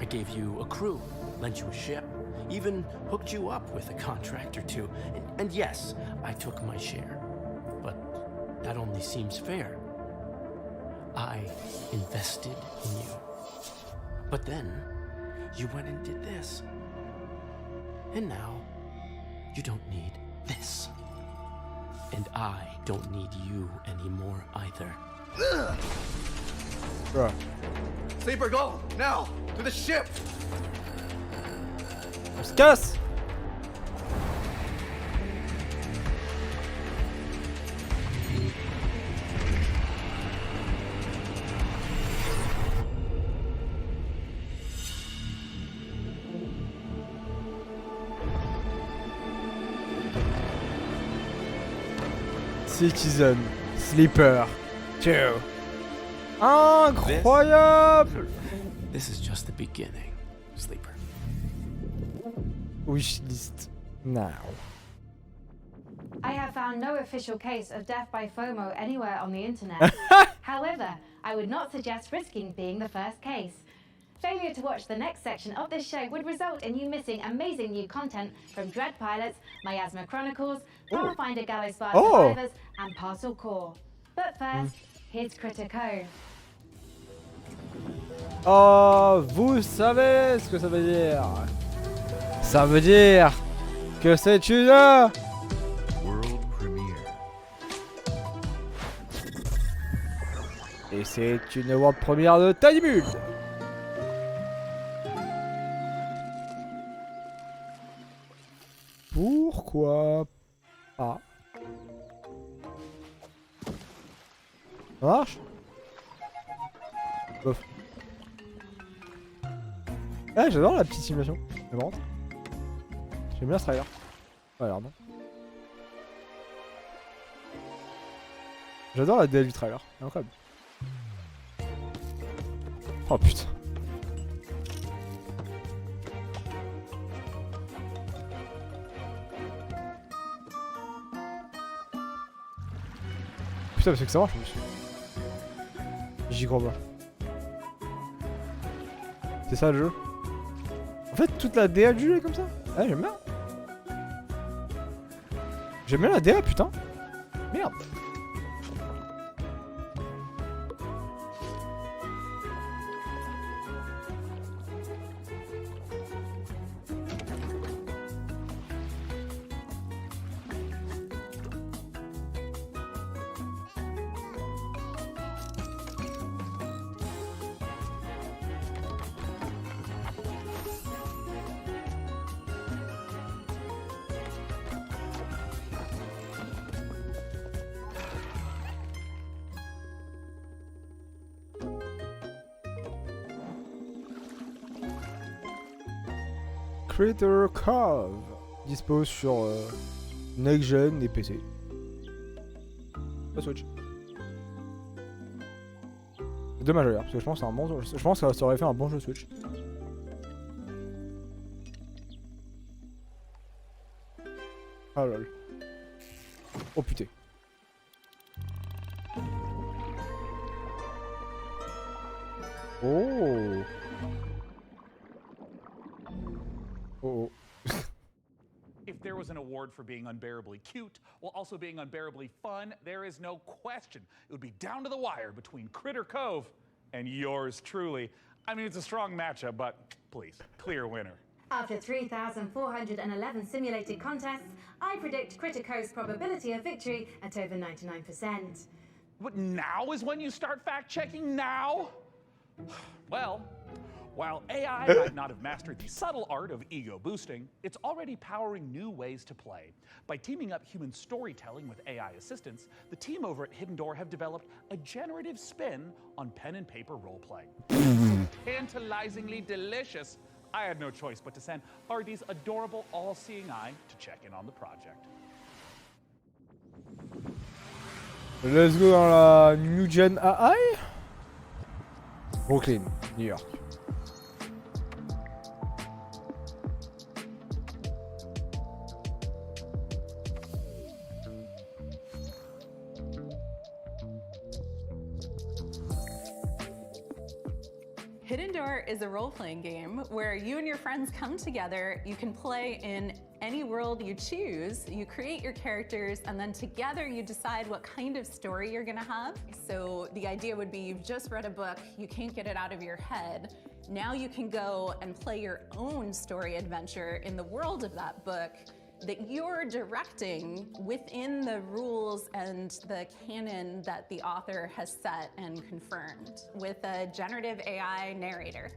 I gave you a crew, lent you a ship, even hooked you up with a contract or two. And yes, I took my share. But that only seems fair. I invested in you. But then, you went and did this. And now, you don't need this. And I don't need you anymore either. Bruh. Sleeper, go! Now! To the ship! On se casse! Citizen Sleeper 2. Incroyable! This is just the beginning, Sleeper. Wishlist. Now. I have found no official case of death by FOMO anywhere on the internet. However, I would not suggest risking being the first case. Failure to watch the next section of this show would result in you missing amazing new content from Dread Pilots, Miasma Chronicles, Pathfinder Gallows Bar Survivors, and Parcel Core. But first, here's HyPeRXKo. Oh, vous savez ce que ça veut dire. Ça veut dire que c'est une World Premiere. Et c'est une world première de Tiny Build. Pourquoi pas? Ça marche? Bof. Ah, j'adore la petite simulation. C'est marrant. J'aime bien ce trailer. Alors non. J'adore la Dell du trailer. C'est incroyable. Oh putain. Putain, parce que ça marche en plus. J'y crois pas. C'est ça le jeu. En fait, toute la DA du jeu est comme ça. Ah, j'aime bien. J'aime bien la DA, putain. Merde. HyPeRXKo dispose sur Next Gen et PC. Pas Switch. C'est dommage d'ailleurs, parce que je pense que c'est un bon jeu. Je pense que ça aurait fait un bon jeu Switch. Ah lol. Oh putain. Oh. Oh. If there was an award for being unbearably cute while also being unbearably fun, there is no question it would be down to the wire between Critter Cove and yours truly. I mean, it's a strong matchup, but please, clear winner. After 3,411 simulated contests, I predict HyPeRXKo's probability of victory at over 99%. But now is when you start fact-checking now? Well, while AI might not have mastered the subtle art of ego boosting, it's already powering new ways to play. By teaming up human storytelling with AI assistance, the team over at Hidden Door have developed a generative spin on pen and paper role-playing. Tantalizingly delicious. I had no choice but to send RD's adorable all-seeing eye to check in on the project. Let's go dans la New Gen AI. Brooklyn, New York. Hidden Door is a role-playing game where you and your friends come together. You can play in any world you choose. You create your characters, and then together you decide what kind of story you're gonna have. So the idea would be you've just read a book, you can't get it out of your head. Now you can go and play your own story adventure in the world of that book that you're directing within the rules and the canon that the author has set and confirmed with a generative AI narrator.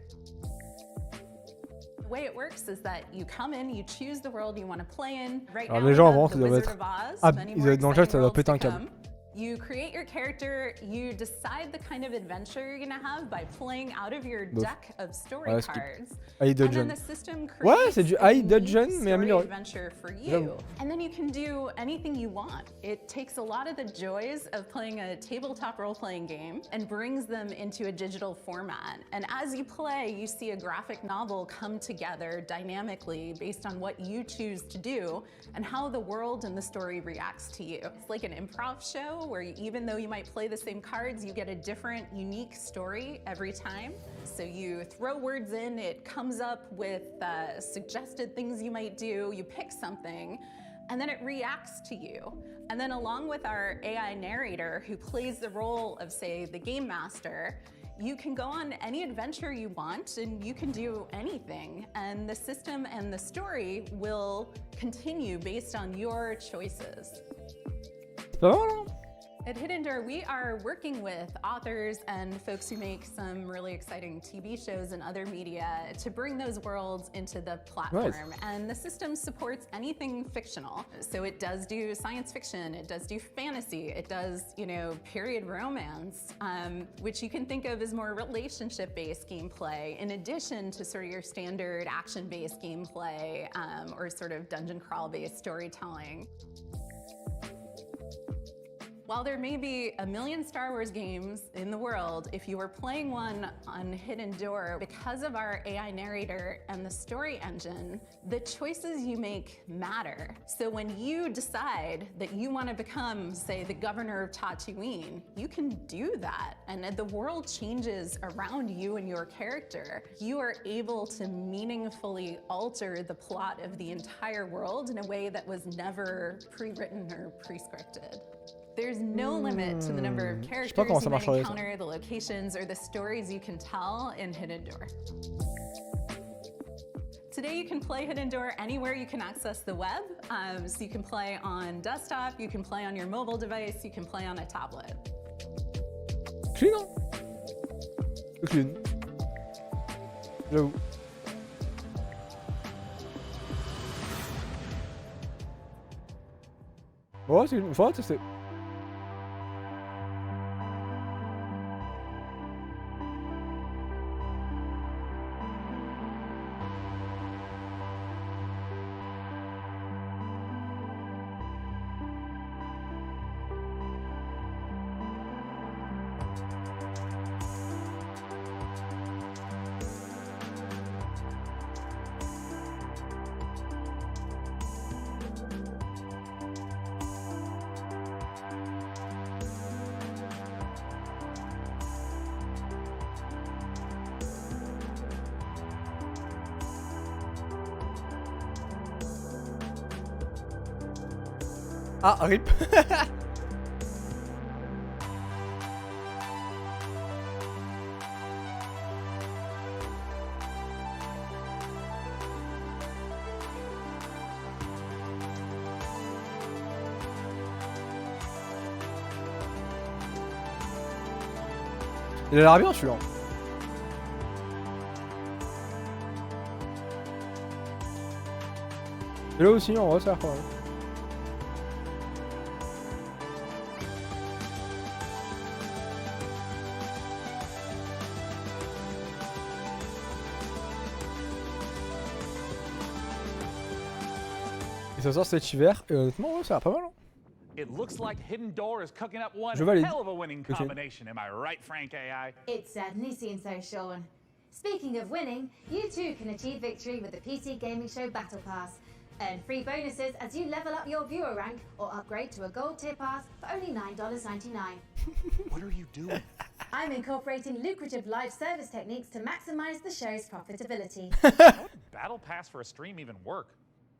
The way it works is that you come in, you choose the world you want to play in. Right now, les gens we avant have ça the doit Wizard être of Oz, ah, many ils more dans le chat ça exciting doit worlds péter to un câble. come. You create your character, you decide the kind of adventure you're gonna have by playing out of your Bof. deck of story Ouais, c'est cards. High And then Dungeon. the system Ouais, creates c'est du a High Dungeon, unique mais story amélioré. adventure for you. J'avoue. And then you can do anything you want. It takes a lot of the joys of playing a tabletop role-playing game and brings them into a digital format. And as you play, you see a graphic novel come together dynamically based on what you choose to do and how the world and the story reacts to you. It's like an improv show where even though you might play the same cards, you get a different, unique story every time. So you throw words in, it comes up with suggested things you might do, you pick something, and then it reacts to you. And then along with our AI narrator who plays the role of, say, the game master, you can go on any adventure you want and you can do anything. And the system and the story will continue based on your choices. At Hidden Door, we are working with authors and folks who make some really exciting TV shows and other media to bring those worlds into the platform. Nice. And the system supports anything fictional. So it does do science fiction, it does do fantasy, it does, period romance, which you can think of as more relationship-based gameplay, in addition to sort of your standard action-based gameplay or sort of dungeon crawl-based storytelling. While there may be a million Star Wars games in the world, if you were playing one on Hidden Door, because of our AI narrator and the story engine, the choices you make matter. So when you decide that you want to become, say, the governor of Tatooine, you can do that. And the world changes around you and your character. You are able to meaningfully alter the plot of the entire world in a way that was never pre-written or pre-scripted. There's no limit to the number of characters you might encounter, the locations, or the stories you can tell in Hidden Door. Today you can play Hidden Door anywhere you can access the web. So you can play on desktop, you can play on your mobile device, you can play on a tablet. Clean, hein? Clean. J'avoue. Ouais, c'est une fois tester. Ah, rip. Il a l'air bien celui-là. Et là aussi, en vrai, ça a l'air pas mal. Et ça sort cet hiver, et honnêtement, ouais, ça a l'air pas mal. Hein. It looks like Hidden Door is cooking up one Je valide. hell of a winning combination. Am I right, Frank AI? It certainly seems so, Sean. Speaking of winning, you too can achieve victory with the PC Gaming Show Battle Pass. Earn free bonuses as you level up your viewer rank or upgrade to a gold tier pass for only $9.99. What are you doing? I'm incorporating lucrative live service techniques to maximize the show's profitability. How would Battle Pass for a stream even work?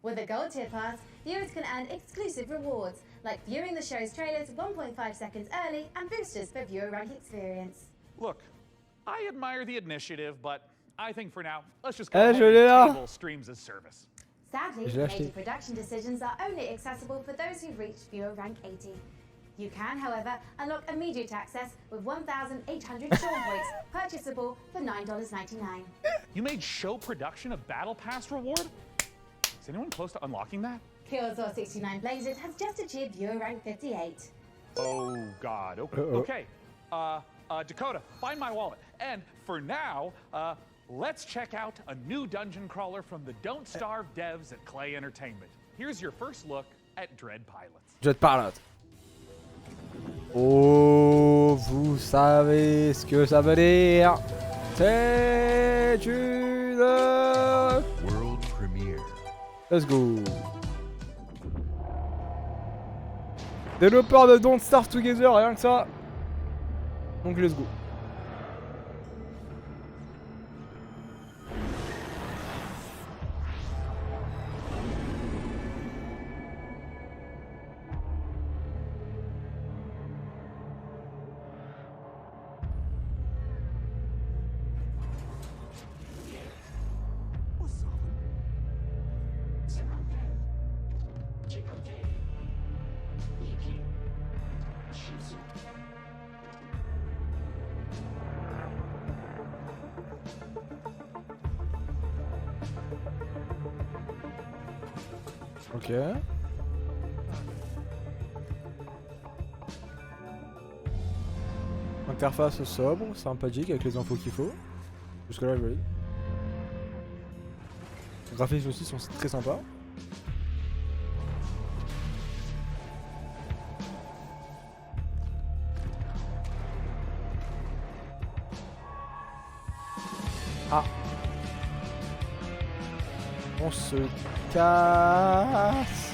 With a gold tier pass, viewers can earn exclusive rewards, like viewing the show's trailers 1.5 seconds early and boosters for viewer rank experience. Look, I admire the initiative, but I think for now, let's just go ahead and table streams as service. Sadly, major production decisions are only accessible for those who've reached viewer rank 80. You can, however, unlock immediate access with 1,800 Sean points, purchasable for $9.99. You made show production a Battle Pass reward? Is anyone close to unlocking that? Killzor 69 Blazes has just achieved viewer rank 58. Oh, God. Okay. Okay. Dakota, find my wallet. And for now, let's check out a new dungeon crawler from the Don't Starve devs at Clay Entertainment. Here's your first look at Dread Pilots. Dread Pilot. Oh, vous savez ce que ça veut dire. C'est une... World premiere. Let's go. Développeur de Don't Starve Together, rien que ça. Donc let's go. Ok. Interface sobre, sympathique avec les infos qu'il faut. Jusque là, joli. Les graphiques aussi sont très sympas. Ah. On se casse.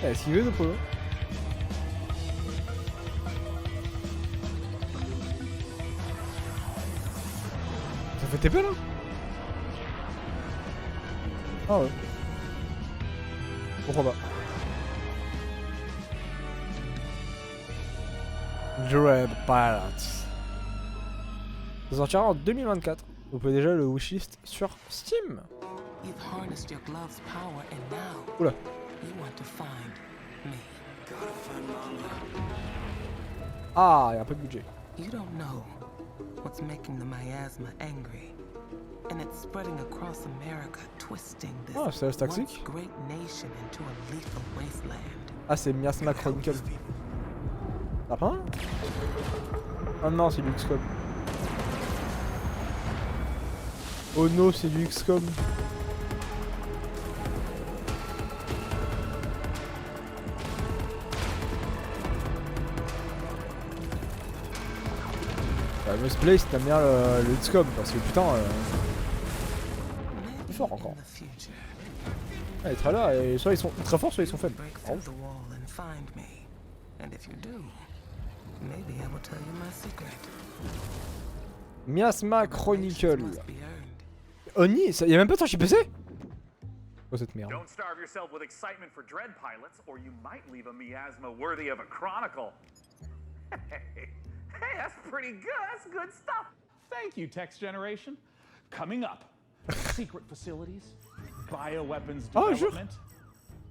Est-ce qu'il veut de polo? Ça fait TP là? Ah ouais. Pourquoi pas? Dread Pilots. Ça sortira en 2024. Vous pouvez déjà le wishlist sur Steam. Oula. Ah, il y a un peu de budget. You don't know what's making the miasma angry. And it's spreading across America, twisting this once great nation into a lethal wasteland. Ah, c'est Miasma Chronicle. T'as pas un? Ah non, c'est du XCOM. Oh non, c'est du XCOM. Bah, me play si t'aimes bien le XCOM, parce que putain, c'est fort encore. Ah, les trailers, soit ils sont très forts, soit ils sont faibles. Oh. Miasma Chronicle. Oni, y'a même pas de sortie PC? Oh cette merde. Don't starve yourself with excitement for Dread Pilots, or you might leave a miasma worthy of a chronicle. Hey, that's pretty good. That's good stuff. Thank you, Text Generation. Coming up, secret facilities, bioweapons development,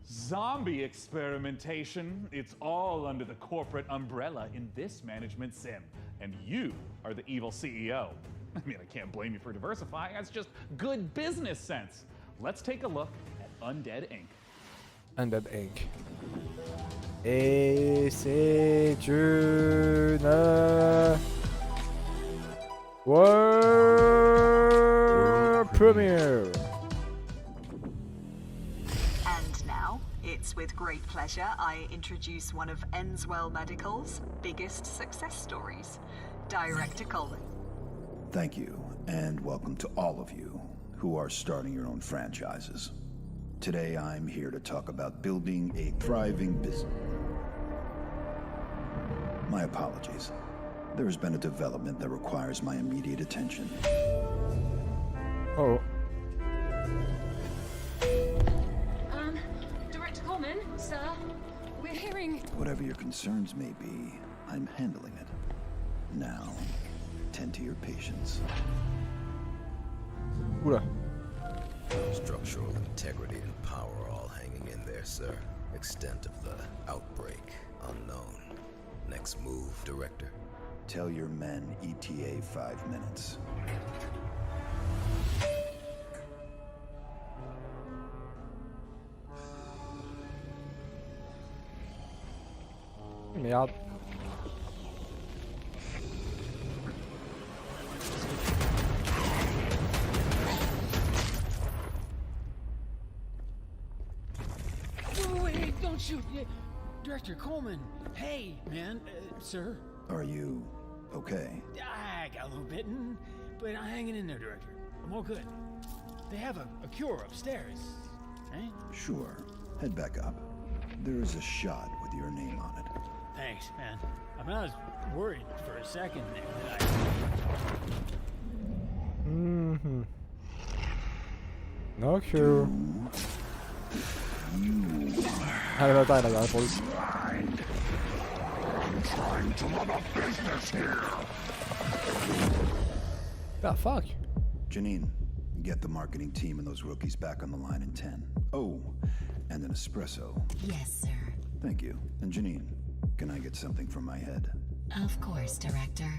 zombie experimentation. It's all under the corporate umbrella in this management sim. And you are the evil CEO. I mean, I can't blame you for diversifying. That's just good business sense. Let's take a look at Undead Inc. Undead Inc. Et c'est une world premiere. And now, it's with great pleasure I introduce one of Enswell Medical's biggest success stories, Director Colin. Thank you, and welcome to all of you who are starting your own franchises. Today I'm here to talk about building a thriving business. My apologies. There has been a development that requires my immediate attention. Oh. Director Coleman, sir, we're hearing... Whatever your concerns may be, I'm handling it. Now, tend to your patients. Oula. Structural integrity and power all hanging in there, sir. Extent of the outbreak unknown. Next move, Director. Tell your men ETA 5 minutes. Merde. Wait, don't shoot. Director Coleman. Hey, man, sir. Are you okay? I got a little bitten, but I'm hanging in there, Director. I'm all good. They have a cure upstairs, right? Sure. Head back up. There is a shot with your name on it. Thanks, man. I mean, I was worried for a second there that Mm-hmm. No cure. Allez, va, attends, regarde pour lui. Ah, fuck. Janine, get the marketing team and those rookies back on the line in 10. Oh, and an espresso. Yes, sir. Thank you. And Janine, can I get something from my head? Of course, Director.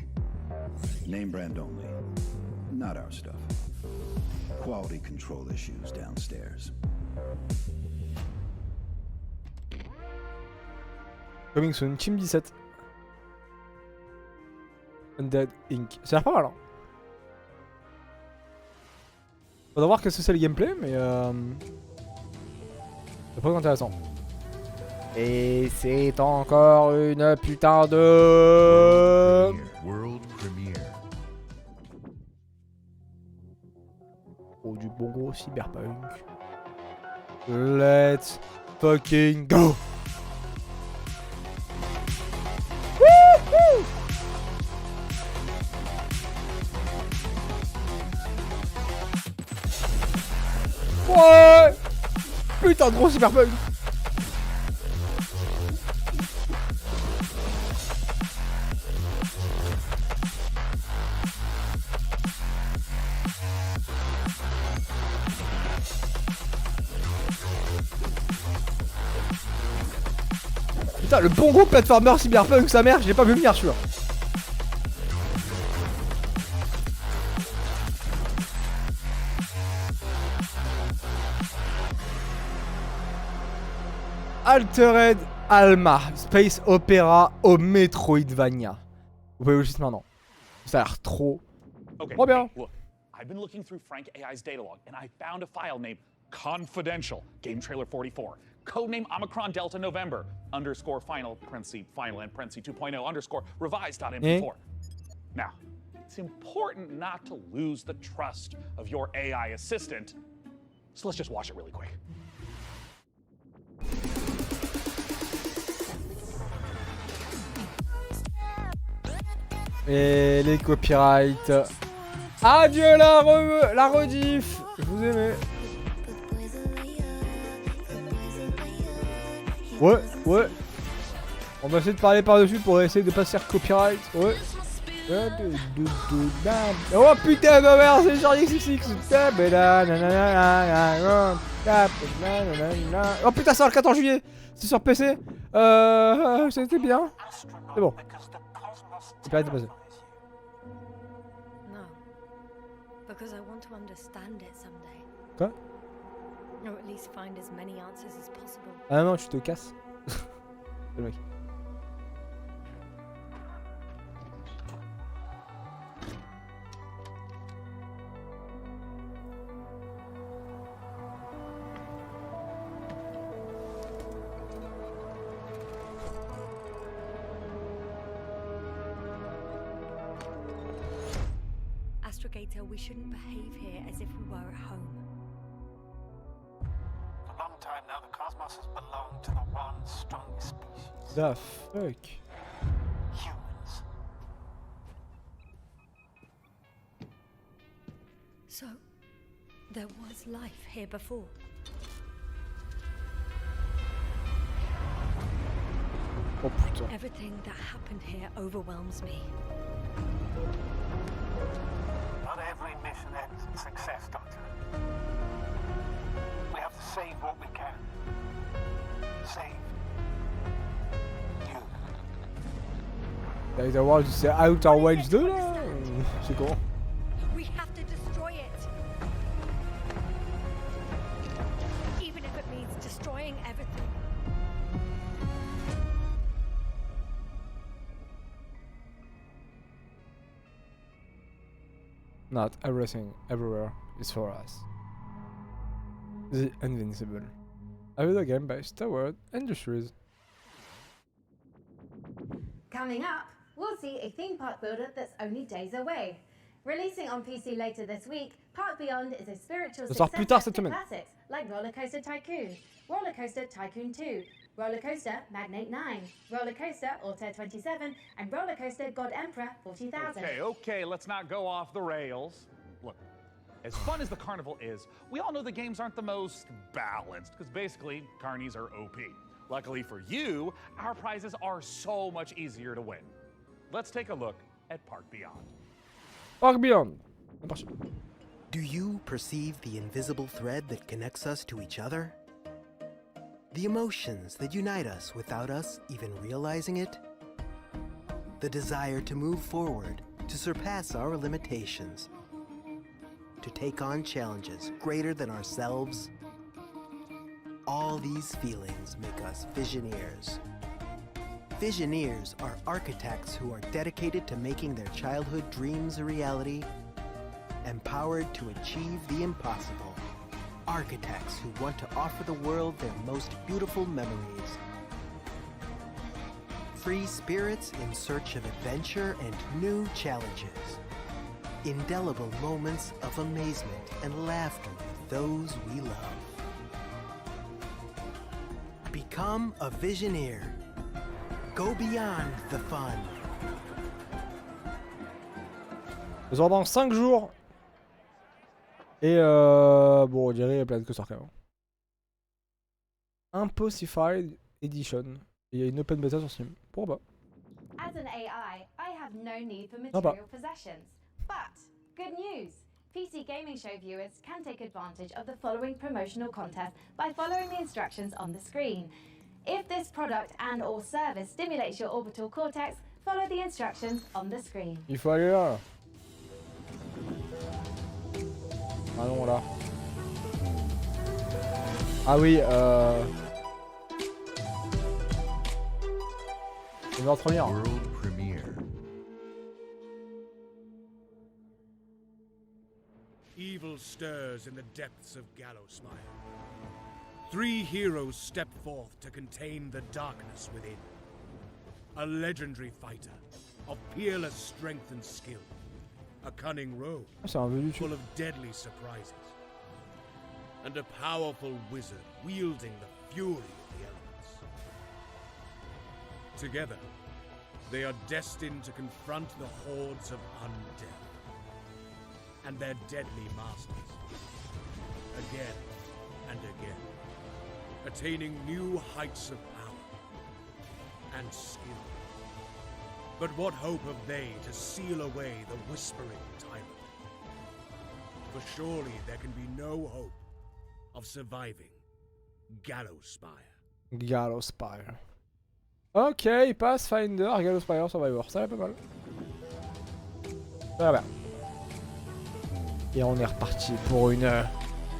Name brand only. Not our stuff. Quality control issues downstairs. Coming soon, Team 17. Undead Inc. Ça a l'air pas mal, hein. Faudra voir qu'est-ce que c'est le gameplay, mais c'est pas intéressant. Et c'est encore une putain de... World Premiere. Oh, du bon gros cyberpunk. Let's fucking go! Wouhou! Ouais! Putain de gros cyberpunk! Putain, le bon gros platformer cyberpunk, sa mère, je l'ai pas vu venir celui-là. Altered Alma, Space Opera au Metroidvania. Vous pouvez le juste maintenant. Ça a l'air trop bien. Look, I've been looking through Frank AI's data log and I found a file named confidential game trailer 44. Codename Omicron Delta November _ final parenthesis final and parenthesis 2.0 _ revised.mp4. Now, it's important not to lose the trust of your AI assistant, so let's just watch it really quick. Et les copyrights. Adieu la rediff. Je vous aimais. Ouais. On va essayer de parler par-dessus pour essayer de pas se faire copyright. Ouais. Oh putain de merde, c'est Charlie XX. Oh putain, c'est le 14 juillet. C'est sur PC. C'était bien. C'est bon. C'est pas été passé. No. Because I want to understand it someday. Quoi? Or at least find as many answers as possible. Ah non, tu te casses. Le mec. We shouldn't behave here as if we were at home. For a long time now, the cosmos has belonged to the one strongest species. The fuck? Humans. So, there was life here before. Oh putain. Everything that happened here overwhelms me. Not every mission ends in success, Doctor. We have to save what we can. Save you. T'as voir, c'est Outer Wilds 2 là? C'est comment? We have to destroy it. Even if it means destroying everything. Not everything everywhere is for us. The Invincible. A video game by Starwood Industries. Coming up, we'll see a theme park builder that's only days away. Releasing on PC later this week, Park Beyond is a spiritual successor to classics like Roller Coaster Tycoon, Roller Coaster Tycoon 2, Roller Coaster Magnate 9, Roller Coaster Altair 27, and Roller Coaster God Emperor 40,000. Okay, let's not go off the rails. Look, as fun as the carnival is, we all know the games aren't the most balanced, because basically, carnies are OP. Luckily for you, our prizes are so much easier to win. Let's take a look at Park Beyond. Park Beyond. Do you perceive the invisible thread that connects us to each other? The emotions that unite us without us even realizing it? The desire to move forward, to surpass our limitations, to take on challenges greater than ourselves? All these feelings make us Visioneers. Visioneers are architects who are dedicated to making their childhood dreams a reality, empowered to achieve the impossible. Architects who want to offer the world their most beautiful memories. Free spirits in search of adventure and new challenges. Indelible moments of amazement and laughter with those we love. Become a Visioneer. Go beyond the fun. Ça sort dans 5 jours. Et bon, on dirait plein de que ça quand même. Impossified Edition. Il y a une open beta sur Steam. Pourquoi pas? As an AI, I have no need for material possessions. But good news! PC Gaming Show viewers can take advantage of the following promotional contest by following the instructions on the screen. If this product and or service stimulates your orbital cortex, follow the instructions on the screen. Il faut aller là. Ah non, là. Ah oui, c'est notre première. World premiere. Evil stirs in the depths of Gallowspire. 3 heroes step forth to contain the darkness within. A legendary fighter of peerless strength and skill. A cunning rogue full of deadly surprises. And a powerful wizard wielding the fury of the elements. Together, they are destined to confront the hordes of undead and their deadly masters. Again and again. Attaining new heights of power and skill. But what hope have they to seal away the whispering tyrant? For surely there can be no hope of surviving Gallowspire. Gallowspire. Ok, Pathfinder, Gallowspire, Survivor, ça va pas mal. Ça va bien. Et on est reparti pour une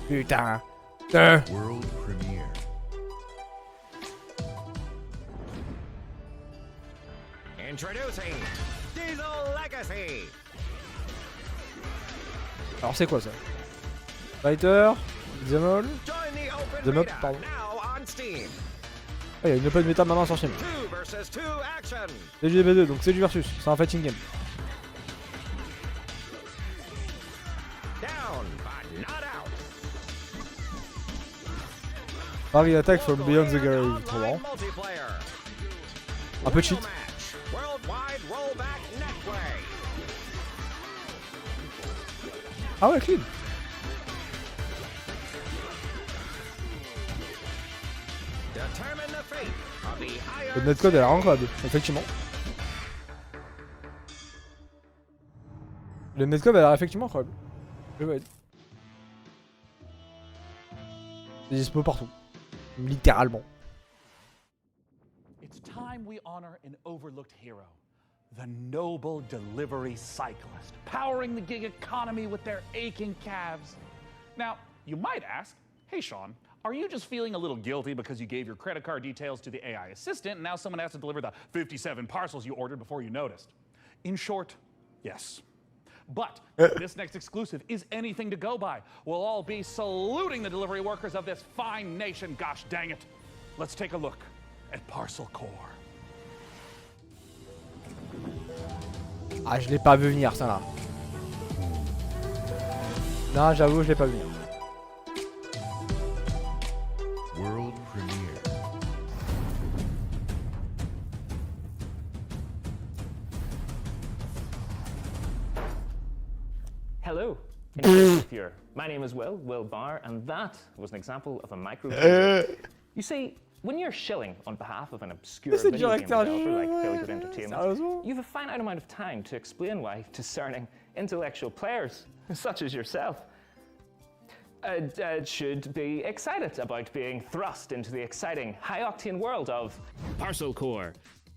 putain de World premiere. Introducing Diesel Legacy. Alors c'est quoi ça? Fighter, Zemol, Zemop, pardon. Ah, il y a une open beta maintenant sur Steam. C'est du DB2, donc c'est du versus, c'est un fighting game. Parry attack from beyond the grave, trop marrant. Un peu cheat. Ah ouais, clean. Le netcode est incroyable, effectivement. Le netcode a l'air effectivement incroyable. Je vais. C'est dispo partout. Littéralement. It's time we honor an overlooked hero. The noble delivery cyclist, powering the gig economy with their aching calves. Now, you might ask, hey Sean, are you just feeling a little guilty because you gave your credit card details to the AI assistant and now someone has to deliver the 57 parcels you ordered before you noticed? In short, yes. But if this next exclusive is anything to go by, we'll all be saluting the delivery workers of this fine nation, gosh dang it. Let's take a look at Parcel Core. Ah, je l'ai pas vu venir, ça là. Non, j'avoue, je l'ai pas vu venir. World premiere. Hello. Here. My name is Will Barr, and that was an example of a micro. You see, when you're shilling on behalf of an obscure video game developer like Billy Good Entertainment, you have a finite amount of time to explain why discerning intellectual players, such as yourself, should be excited about being thrust into the exciting, high-octane world of Parcel Core.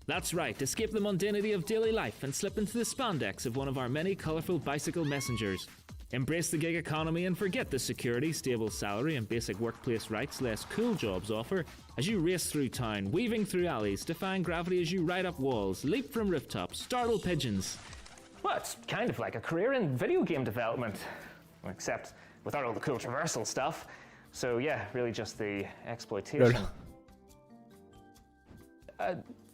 That's right, escape the mundanity of daily life and slip into the spandex of one of our many colourful bicycle messengers. Embrace the gig economy and forget the security, stable salary and basic workplace rights less cool jobs offer as you race through town, weaving through alleys, defying gravity as you ride up walls, leap from rooftops, startle pigeons. Well, it's kind of like a career in video game development, except without all the cool traversal stuff. So yeah, really just the exploitation.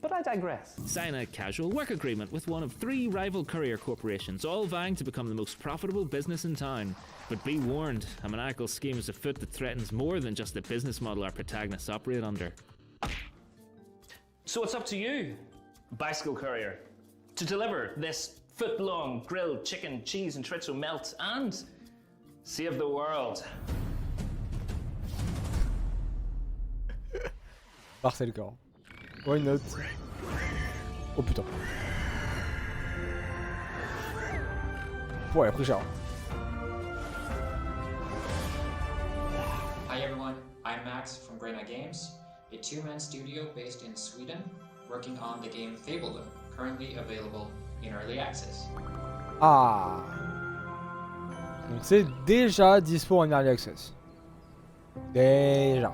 But I digress. Sign a casual work agreement with one of 3 rival courier corporations, all vying to become the most profitable business in town. But be warned, a maniacal scheme is afoot that threatens more than just the business model our protagonists operate under. So it's up to you, bicycle courier, to deliver this foot-long grilled chicken, cheese and chorizo melt and save the world. Marcel Corps. Why not? Oh putain. Ouais, après cher. Hi everyone, I'm Max from Grena Games, a 2-man studio based in Sweden, working on the game Fabledom, currently available in early access. Ah. Donc c'est déjà dispo en early access. Déjà.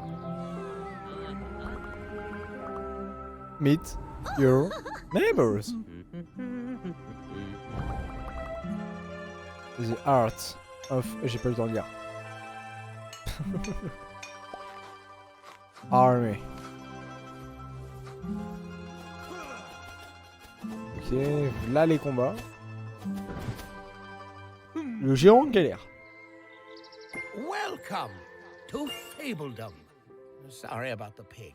Meet your neighbors. The art of... J'ai pas le temps de lire. Army. Ok, là les combats. Le géant galère. Welcome to Fabledom. Sorry about the pigs.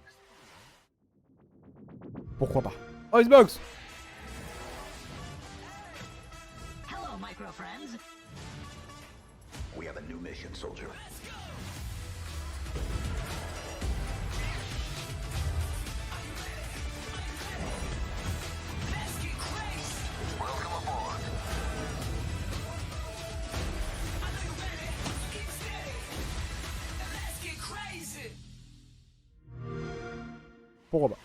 Pourquoi pas? Icebox! Hello, micro friends. We have a new mission, soldier. Welcome aboard. Pourquoi pas?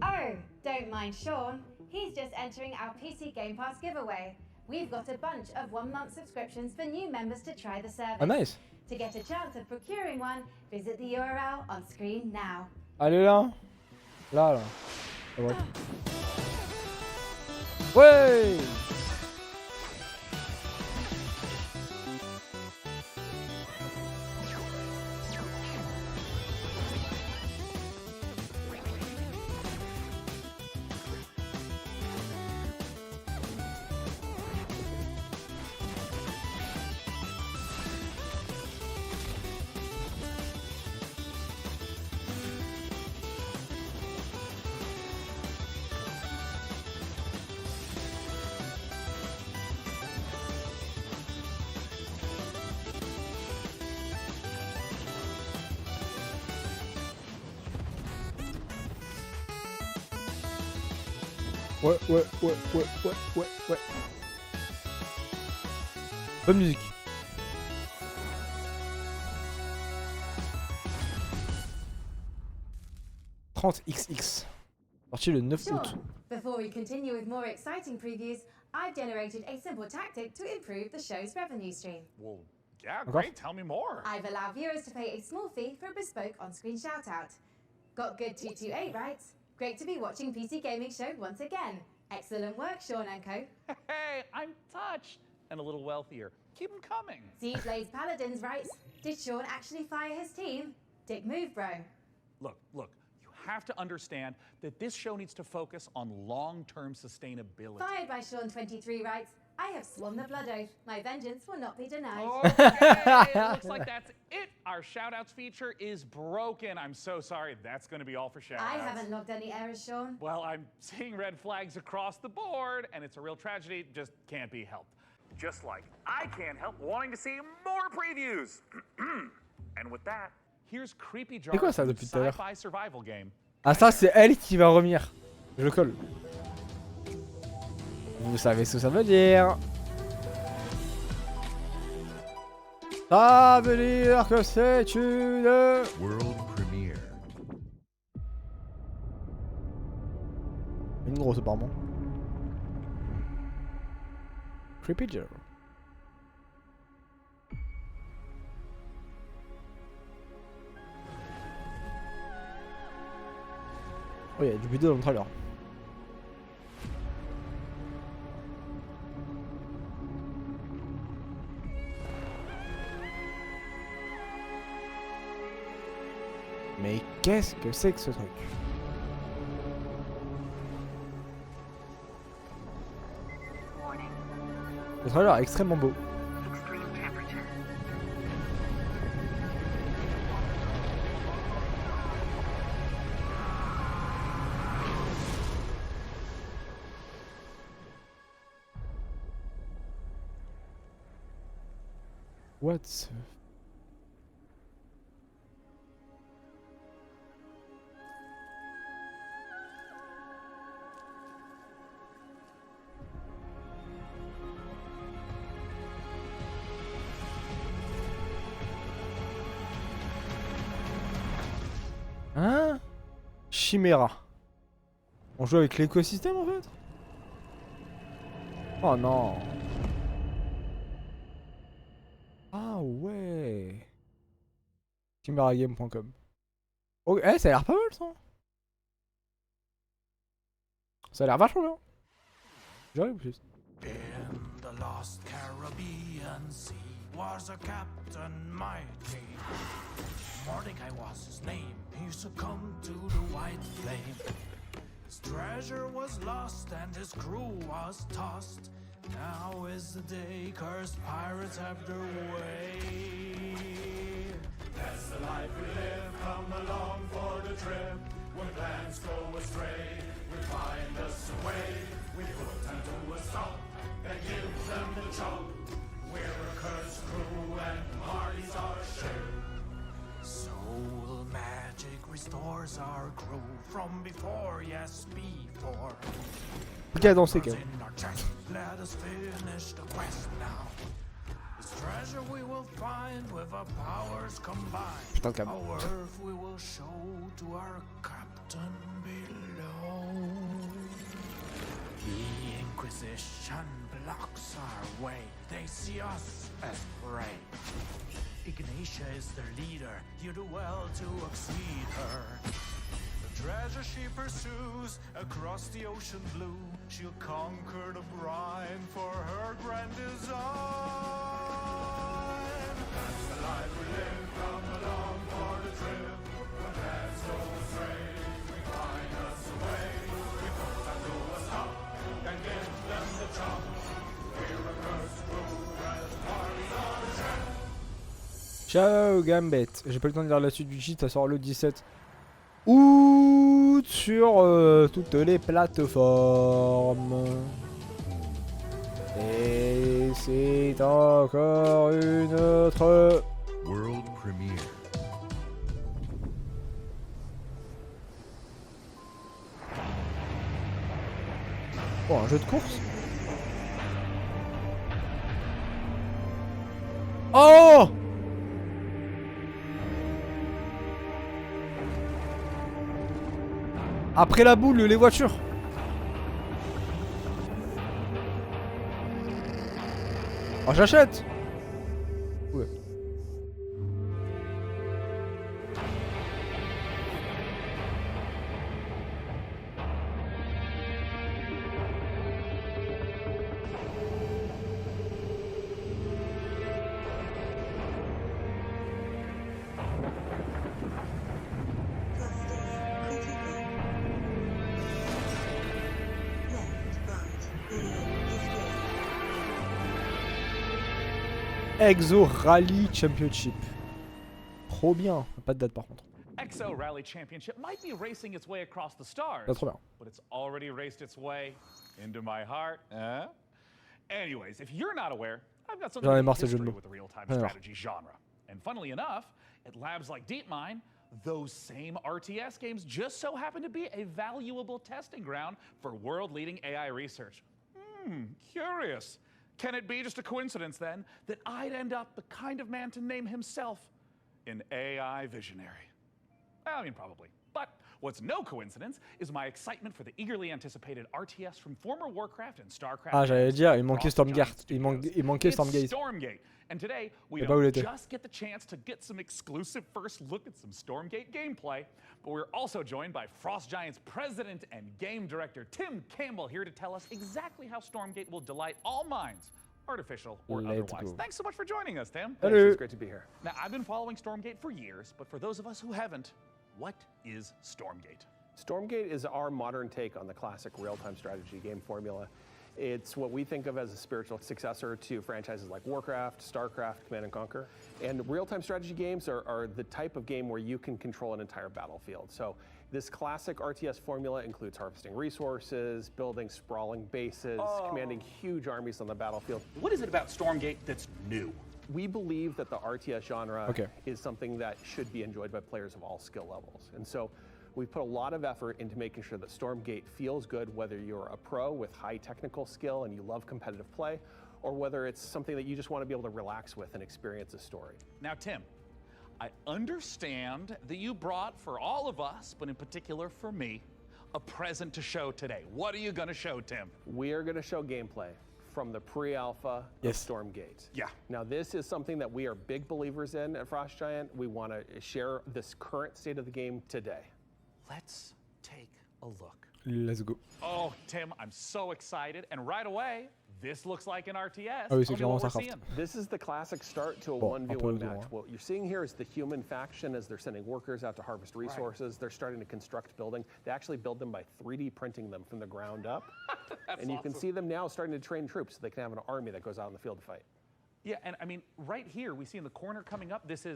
Oh, don't mind Sean. He's just entering our PC Game Pass giveaway. We've got a bunch of 1-month subscriptions for new members to try the service. Ah, nice. To get a chance of procuring one, visit the URL on screen now. Allez là. Là. Ouais. Ouais. Ouais. Bonne musique. XX. Sorti le 9 août. Before we continue with more exciting previews, I've generated a simple tactic to improve the show's revenue stream. Well, yeah, great. Tell me more. I've allowed viewers to pay a small fee for a bespoke on-screen shout-out. Got good 228, right? Great to be watching PC Gaming Show once again. Excellent work, Sean and Co. Hey, I'm touched and a little wealthier. Keep them coming. Siege Blaze Paladins writes, did Sean actually fire his team? Dick move, bro. Look, you have to understand that this show needs to focus on long-term sustainability. Fired by Sean23 writes, I have sworn the blood oath. My vengeance will not be denied. Okay, looks like that's it. Our shout-outs feature is broken. I'm so sorry. That's going to be all for shout-outs. I haven't logged any errors, Sean. Well, I'm seeing red flags across the board, and it's a real tragedy. It just can't be helped. Just like I can't help wanting to see more previews. And with that, here's Creepy Jar's sci-fi survival game. Ah ça c'est elle qui va revenir. Je le colle. Vous savez ce que ça veut dire. Ça veut dire que c'est une World Premiere. Une grosse apparemment. Creepy Jar. Oh, il y a du vidéo dans le trailer. Mais qu'est-ce que c'est que ce truc? Le trailer est extrêmement beau. What's... Hein? Chimera. On joue avec l'écosystème en fait? Oh non. Ah ouais. Chimeragame.com. Oh, eh, ça a l'air pas mal ça. Ça a l'air vachement bien. J'arrive plus. In the lost Caribbean Sea was a captain mighty. Mordecai was his name. He succumbed to the white flame. His treasure was lost and his crew was tossed. Now is the day cursed pirates have their way. That's the life we live. Come along for the trip. When plans go astray, we find us a way. We put them to a stop and give them the chop. We're a cursed crew and parties our share. Soul magic restores our crew from before, yes, before. Ok, danser quand même. Let us finish the quest now. This treasure we will find with our powers combined. Putain de câble. Our worth we will show to our captain below. The Inquisition blocks our way. They see us as prey. Ignatia is their leader. You do well to exceed her. The treasure she pursues across the ocean blue. She'll conquer the brine for her grand design. That's the life we live. Come along for the trip. When plans go astray, we find us a way. We put them to a stop and give them the chop. We're a cursed crew as parties are trapped. Ciao Gambit. J'ai pas le temps de lire la suite du site, ça sort le 17 août sur toutes les plateformes. Et c'est encore une autre World Premiere. Oh, un jeu de course. Oh! Après la boule, les voitures. Oh, j'achète. Ouais. Exo Rally Championship. Trop bien. Pas de date par contre. Exo Rally Championship might be racing its way across the stars, Pas trop bien. but it's already raced its way into my heart. Anyways, if you're not aware, I've got something in history with the real-time strategy genre. And funnily enough, at labs like DeepMind, those same RTS games just so happen to be a valuable testing ground for world-leading AI research. Curious. Can it be just a coincidence, then, that I'd end up the kind of man to name himself an AI visionary? Well, I mean, probably. But what's no coincidence is my excitement for the eagerly anticipated RTS from former Warcraft and StarCraft. Ah, j'allais dire, il manquait Stormgate. Il manquait Stormgate. Stormgate. And today, we don't just get the chance to get some exclusive first look at some Stormgate gameplay, but we're also joined by Frost Giant's president and game director, Tim Campbell, here to tell us exactly how Stormgate will delight all minds, artificial or otherwise. Thanks so much for joining us, Tim. Thanks, it's great to be here. Now, I've been following Stormgate for years, but for those of us who haven't, what is Stormgate? Stormgate is our modern take on the classic real-time strategy game formula. It's what we think of as a spiritual successor to franchises like Warcraft, StarCraft, Command & Conquer. And real-time strategy games are the type of game where you can control an entire battlefield. So this classic RTS formula includes harvesting resources, building sprawling bases, commanding huge armies on the battlefield. What is it about Stormgate that's new? We believe that the RTS genre is something that should be enjoyed by players of all skill levels. And so we've put a lot of effort into making sure that Stormgate feels good, whether you're a pro with high technical skill and you love competitive play, or whether it's something that you just want to be able to relax with and experience a story. Now, Tim, I understand that you brought for all of us, but in particular for me, a present to show today. What are you going to show, Tim? We are going to show gameplay from the pre-alpha of Stormgate. Yeah. Now this is something that we are big believers in at Frost Giant. We want to share this current state of the game today. Let's take a look. Let's go. Oh, Tim, I'm so excited. And right away, this looks like an RTS. Ah oui, c'est clairement StarCraft. This is the classic start to a 1v1 match. What you're seeing here is the human faction as they're sending workers out to harvest resources. They're starting to construct buildings. They actually build them by 3D printing them from the ground up. And you can see them now starting to train troops so they can have an army that goes out in the field to fight. Yeah, and I mean, right here, we see in the corner coming up, this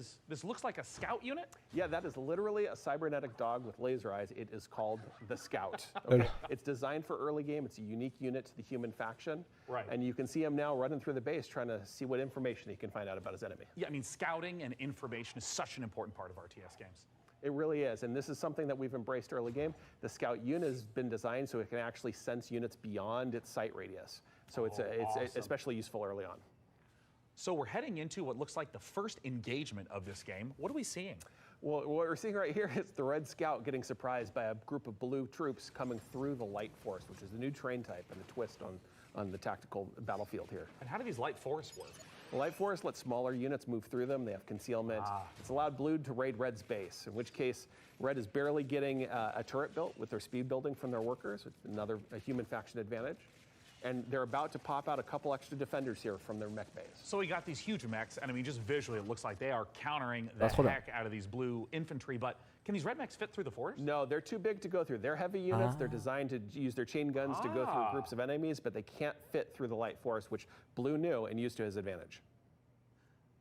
looks like a scout unit? Yeah, that is literally a cybernetic dog with laser eyes. It is called the Scout. Okay? It's designed for early game. It's a unique unit to the human faction. Right. And you can see him now running through the base trying to see what information he can find out about his enemy. Yeah, I mean, scouting and information is such an important part of RTS games. It really is, and this is something that we've embraced early game. The Scout unit has been designed so it can actually sense units beyond its sight radius. So it's awesome. Especially useful early on. So we're heading into what looks like the first engagement of this game. What are we seeing? Well, what we're seeing right here is the Red Scout getting surprised by a group of blue troops coming through the Light Force, which is the new terrain type and a twist on the tactical battlefield here. And how do these Light Forests work? The Light Force lets smaller units move through them. They have concealment. It's allowed Blue to raid Red's base, in which case Red is barely getting a turret built with their speed building from their workers, another human faction advantage. And they're about to pop out a couple extra defenders here from their mech base. So we got these huge mechs, and I mean, just visually, it looks like they are countering the heck out of these blue infantry, but can these red mechs fit through the forest? No, they're too big to go through. They're heavy units. They're designed to use their chain guns to go through groups of enemies, but they can't fit through the Light Forest, which Blue knew and used to his advantage.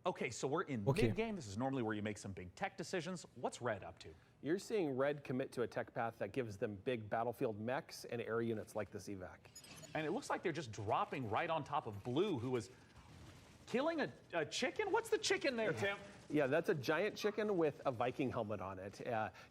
Okay, so we're in mid-game. This is normally where you make some big tech decisions. What's Red up to? You're seeing Red commit to a tech path that gives them big battlefield mechs and air units like this evac. And it looks like they're just dropping right on top of Blue, who was killing a chicken? What's the chicken there, Tim? Yeah, that's a giant chicken with a Viking helmet on it.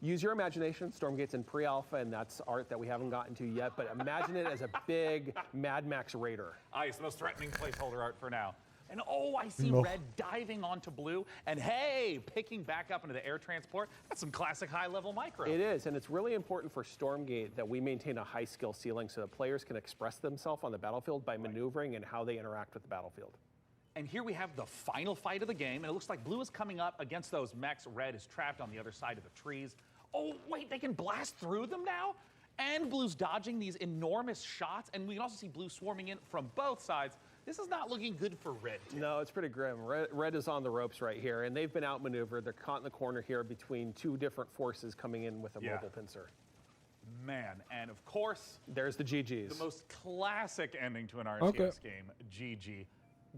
Use your imagination. Stormgate's in pre-alpha, and that's art that we haven't gotten to yet, but imagine it as a big Mad Max Raider. It's the most threatening placeholder art for now. And oh, I see Red diving onto Blue, and hey, picking back up into the air transport. That's some classic high-level micro. It is, and it's really important for Stormgate that we maintain a high skill ceiling so that players can express themselves on the battlefield by maneuvering and how they interact with the battlefield. And here we have the final fight of the game, and it looks like Blue is coming up against those mechs. Red is trapped on the other side of the trees. Oh, wait, they can blast through them now? And Blue's dodging these enormous shots, and we can also see Blue swarming in from both sides. This is not looking good for Red, Tim. No, it's pretty grim. Red is on the ropes right here, and they've been outmaneuvered. They're caught in the corner here between two different forces coming in with a mobile pincer. Man, and of course, there's the GGs. The most classic ending to an RTS game, GG.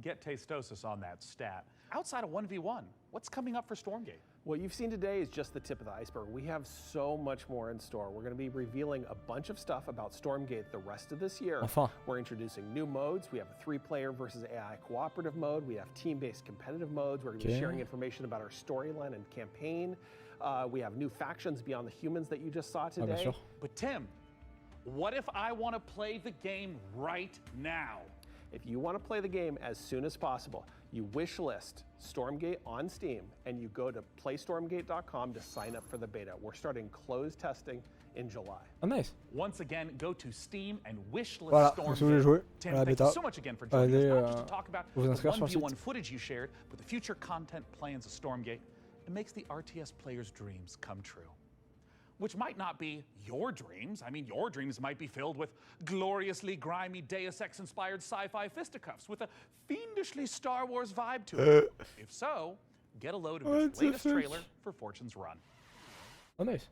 get tastosis on that stat. Outside of 1v1, what's coming up for Stormgate? What you've seen today is just the tip of the iceberg. We have so much more in store. We're going to be revealing a bunch of stuff about Stormgate the rest of this year. Enfin. We're introducing new modes. We have a 3-player versus AI cooperative mode. We have team-based competitive modes. We're going to be sharing information about our storyline and campaign. We have new factions beyond the humans that you just saw today. But Tim, what if I want to play the game right now? If you want to play the game as soon as possible, you wish list Stormgate on Steam and you go to playstormgate.com to sign up for the beta. We're starting closed testing in July. Oh, nice. Once again, go to Steam and wish list Voilà, Stormgate. si vous voulez jouer Tim, à la thank bêta, you so much again for joining us, not just to allez talk about vous the inscrire sur le 1v1 site. footage you shared, but the future content plans of Stormgate. It makes the RTS players' dreams come true. Which might not be your dreams. I mean, your dreams might be filled with gloriously grimy Deus Ex-inspired sci-fi fisticuffs with a fiendishly Star Wars vibe to it. If so, get a load of this latest trailer for Fortune's Run. Oh, nice.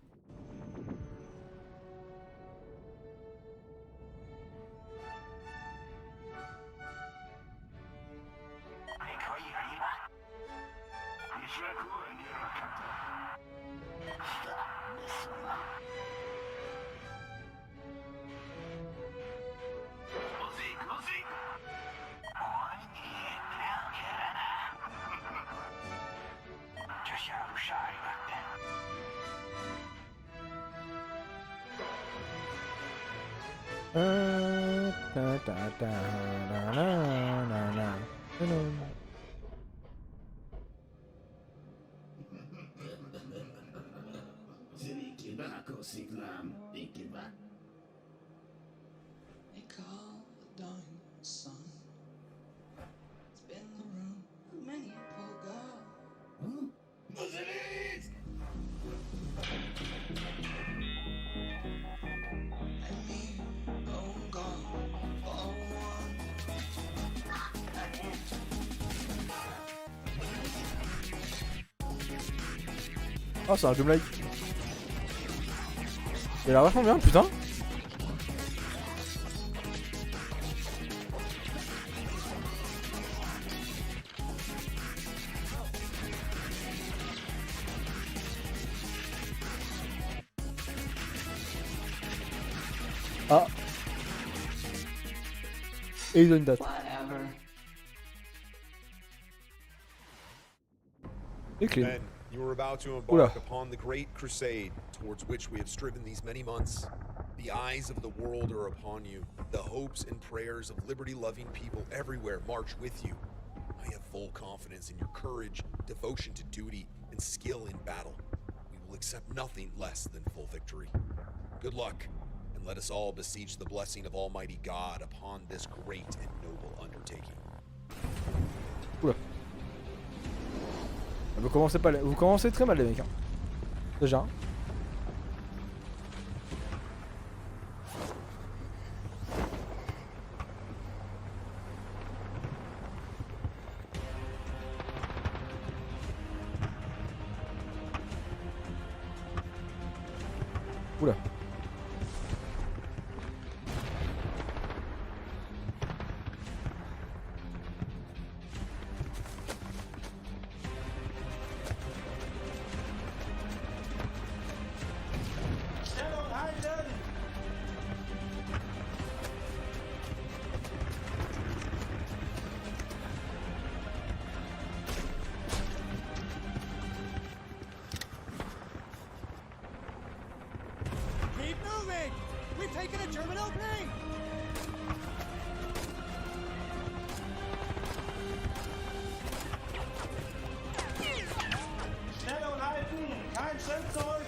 They call the dying sun. It's been the room of many a poor girl. Basilisk! And me, oh God, for one. Oh, c'est un double like. Il a l'air vachement bien, putain. Ah. Et ils ont une date. Et clean. Men, you are about to embark upon the great crusade towards which we have striven these many months. The eyes of the world are upon you. The hopes and prayers of liberty-loving people everywhere march with you. I have full confidence in your courage, devotion to duty, and skill in battle. We will accept nothing less than full victory. Good luck, and let us all beseech the blessing of Almighty God upon this great and noble undertaking. Oula. Vous commencez très mal les mecs hein. Déjà. Oula. Keep moving! We've taken a German opening! Schnell und halten! Kein Schimpfzeug!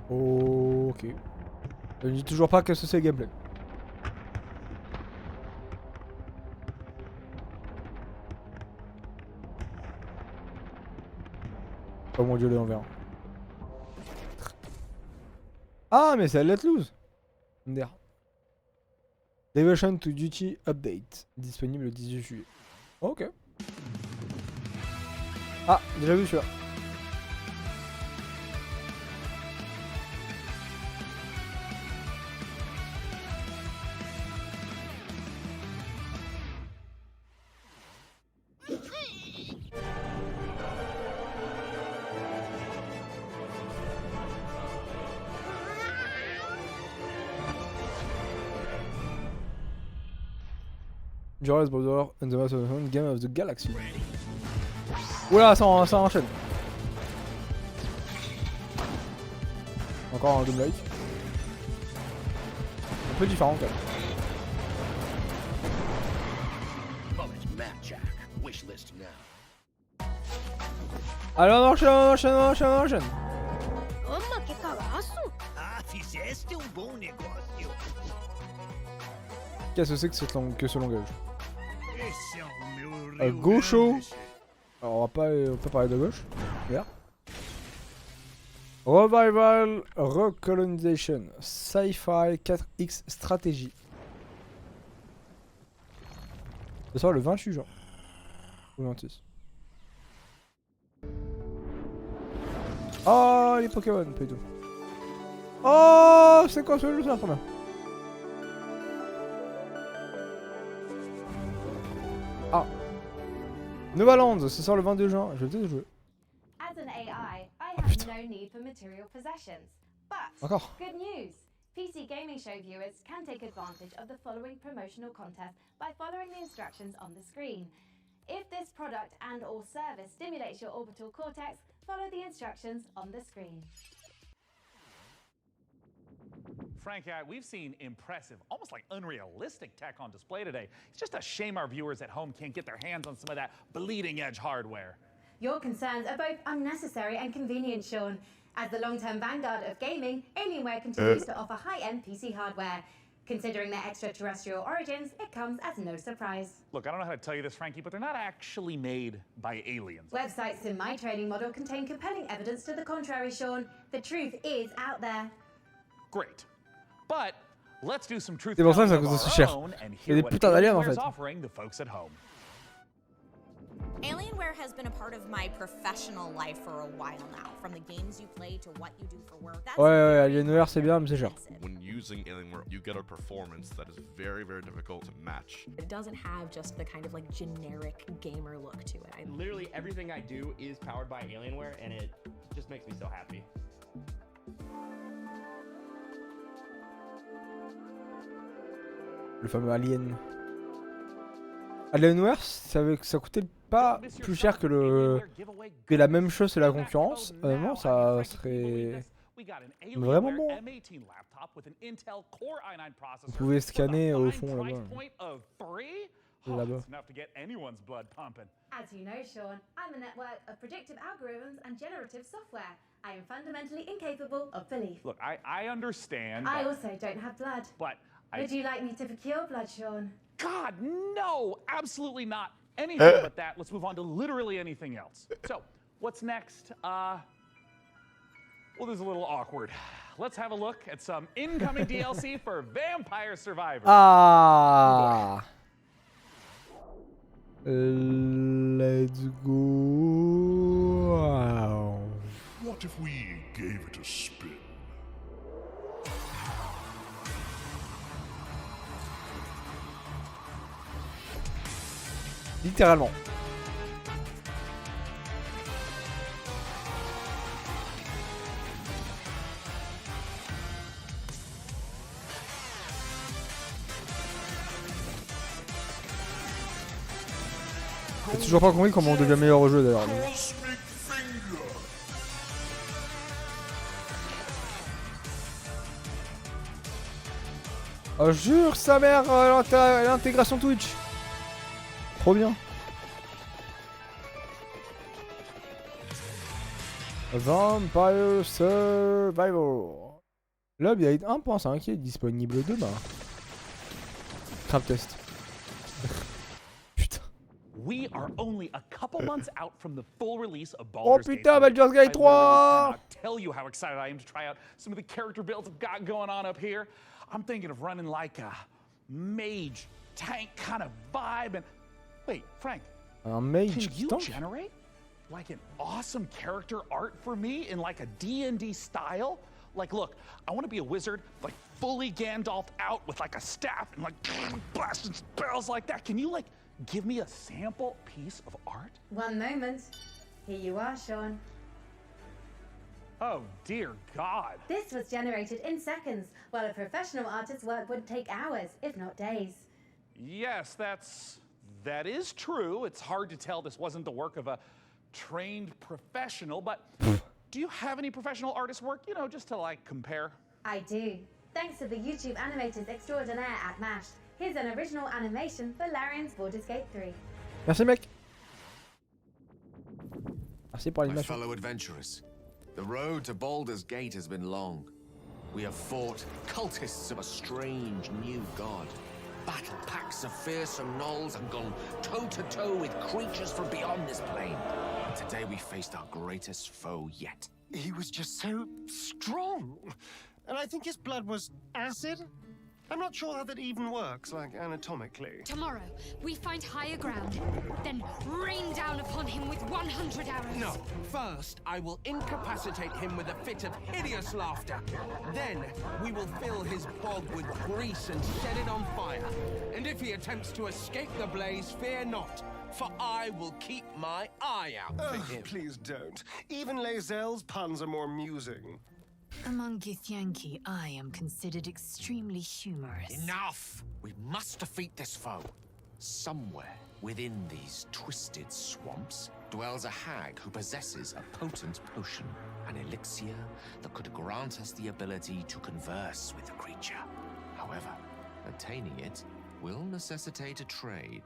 Ok. Je ne dis toujours pas que c'est le gameplay. Oh mon dieu, on verra. Ah, mais c'est Let Loose. MDR. Devotion to Duty Update. Disponible le 18 juillet. Ok. Ah, déjà vu celui-là. Joris Border and the Master Game of the Galaxy. Oula, ça enchaîne. Encore un Doom Like. Un peu différent quand même. Allez, on enchaîne. Qu'est-ce que c'est que ce langage? Gaucho. Alors on va pas parler de gauche. Vert. Revival Recolonization Sci-Fi 4X Stratégie. Ça sort le 28 juin. Ou le 26. Oh les Pokémon, pas du tout. Oh c'est quoi celui-là? C'est la première. Ah. Novaland, ça sort le 22 juin. Je vais peut-être jouer. As an AI, I have no need for material possessions. But Encore. good news. PC Gaming Show viewers can take advantage of the following promotional contest by following the instructions on the screen. If this product and or service stimulates your orbital cortex, follow the instructions on the screen. Frank, we've seen impressive, almost like unrealistic tech on display today. It's just a shame our viewers at home can't get their hands on some of that bleeding edge hardware. Your concerns are both unnecessary and convenient, Sean. As the long-term vanguard of gaming, Alienware continues to offer high-end PC hardware. Considering their extraterrestrial origins, it comes as no surprise. Look, I don't know how to tell you this, Frankie, but they're not actually made by aliens. Websites in my trading model contain compelling evidence to the contrary, Sean. The truth is out there. Great. But let's do some truth C'est pour ça que ça telling coûte of aussi our cher. own and Il y a hear des what putains d'aliens en Alienware is fait. offering the folks at home. Alienware has been a part of my professional life for a while now. From the games you play to what you do for work. That's Ouais, Alienware c'est bien, mais c'est cher. When using Alienware, you get a performance that is very, very difficult to match. It doesn't have just the kind of like generic gamer look to it. Literally everything I do is powered by Alienware, and it just makes me so happy. Le fameux Alien. Alienware, ça coûtait pas plus cher que la même chose que la concurrence. Non, ça serait vraiment bon. Vous pouvez scanner au fond là-bas. Là-bas. As you know, Sean, I'm a network of predictive algorithms and generative software. I am fundamentally incapable of belief. Look, I understand. I also don't have blood. But Would you like me to procure blood, Sean? God, no! Absolutely not. Anything but that. Let's move on to literally anything else. So, what's next? Well, this is a little awkward. Let's have a look at some incoming DLC for Vampire Survivors. Ah! Let's go. Wow. What if we gave it a spin? Littéralement. J'ai toujours pas compris comment on devient meilleur au jeu d'ailleurs. Oh, jure sa mère l'intégration Twitch. Trop bien. Vampire Survivor. L'update 1.5 qui est disponible demain. Crap test. Putain. We are only a couple months out from the full release of Oh Baldur's Gate. putain, Baldur's Gate 3. I cannot tell you how excited I am to try out some of the character builds I've got going on up here. I'm thinking of running like a mage tank kind of vibe and wait, Frank. Un mage can qui you tank? generate? like an awesome character art for me in like a D&D style? Like, look, I want to be a wizard, like fully Gandalf out with like a staff and like blasting spells like that. Can you like give me a sample piece of art? One moment. Here you are, Sean. Oh, dear God. This was generated in seconds, while a professional artist's work would take hours, if not days. Yes, that is true. It's hard to tell this wasn't the work of a trained professional, but do you have any professional artist work, you know, just to like compare? I do. Thanks to the YouTube animators extraordinaire at Mashed. Here's an original animation for Larian's Baldur's Gate 3. Merci mec. Merci pour My l'animation. fellow adventurers, the road to Baldur's Gate has been long. We have fought cultists of a strange new god, battled packs of fearsome gnolls, and gone toe-to-toe with creatures from beyond this plane. And today we faced our greatest foe yet. He was just so strong. And I think his blood was acid? I'm not sure how that even works, like anatomically. Tomorrow, we find higher ground, then rain down upon him with 100 arrows. No. First, I will incapacitate him with a fit of hideous laughter. Then, we will fill his bog with grease and set it on fire. And if he attempts to escape the blaze, fear not, for I will keep my eye out for him. Please don't. Even Lae'zel's puns are more amusing. Among Githyanki, I am considered extremely humorous. Enough! We must defeat this foe. Somewhere within these twisted swamps dwells a hag who possesses a potent potion, an elixir that could grant us the ability to converse with the creature. However, attaining it will necessitate a trade.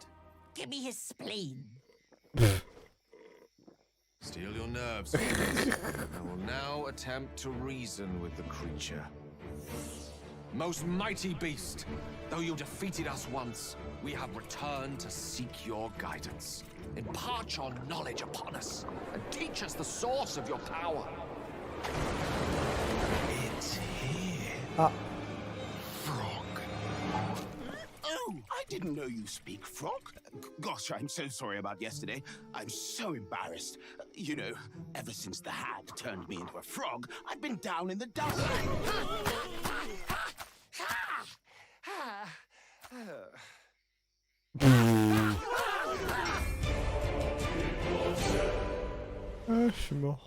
Give me his spleen. Steel your nerves. I will now attempt to reason with the creature. Most mighty beast, though you defeated us once, we have returned to seek your guidance. Impart your knowledge upon us, and teach us the source of your power. It's here. Ah. Frog. Oh, I didn't know you speak frog. Gosh, I'm so sorry about yesterday. I'm so embarrassed. You know, ever since the hag turned me into a frog, I've been down in the dumps. Ah, je suis mort.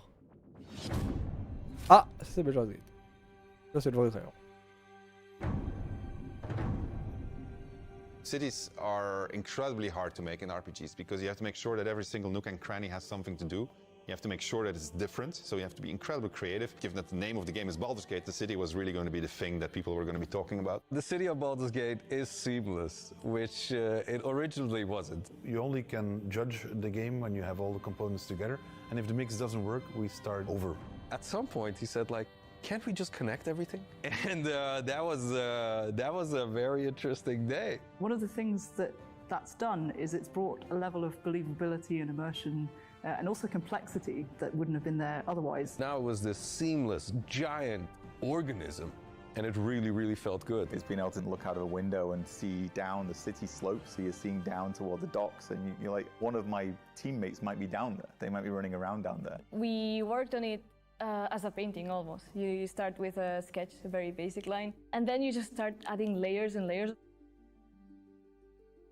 Ah, c'est Baldur's Gate. Ça, c'est le vrai trailer. Cities are incredibly hard to make in RPGs because you have to make sure that every single nook and cranny has something to do. You have to make sure that it's different, so you have to be incredibly creative. Given that the name of the game is Baldur's Gate, the city was really going to be the thing that people were going to be talking about. The city of Baldur's Gate is seamless, which it originally wasn't. You only can judge the game when you have all the components together, and if the mix doesn't work, we start over. At some point, he said, like, can't we just connect everything? And that was a very interesting day. One of the things that's done is it's brought a level of believability and immersion and also complexity that wouldn't have been there otherwise. Now it was this seamless, giant organism, and it really, really felt good. It's being able to look out of a window and see down the city slopes, so you're seeing down toward the docks, and you're like, one of my teammates might be down there. They might be running around down there. We worked on it as a painting almost. You start with a sketch, a very basic line, and then you just start adding layers and layers.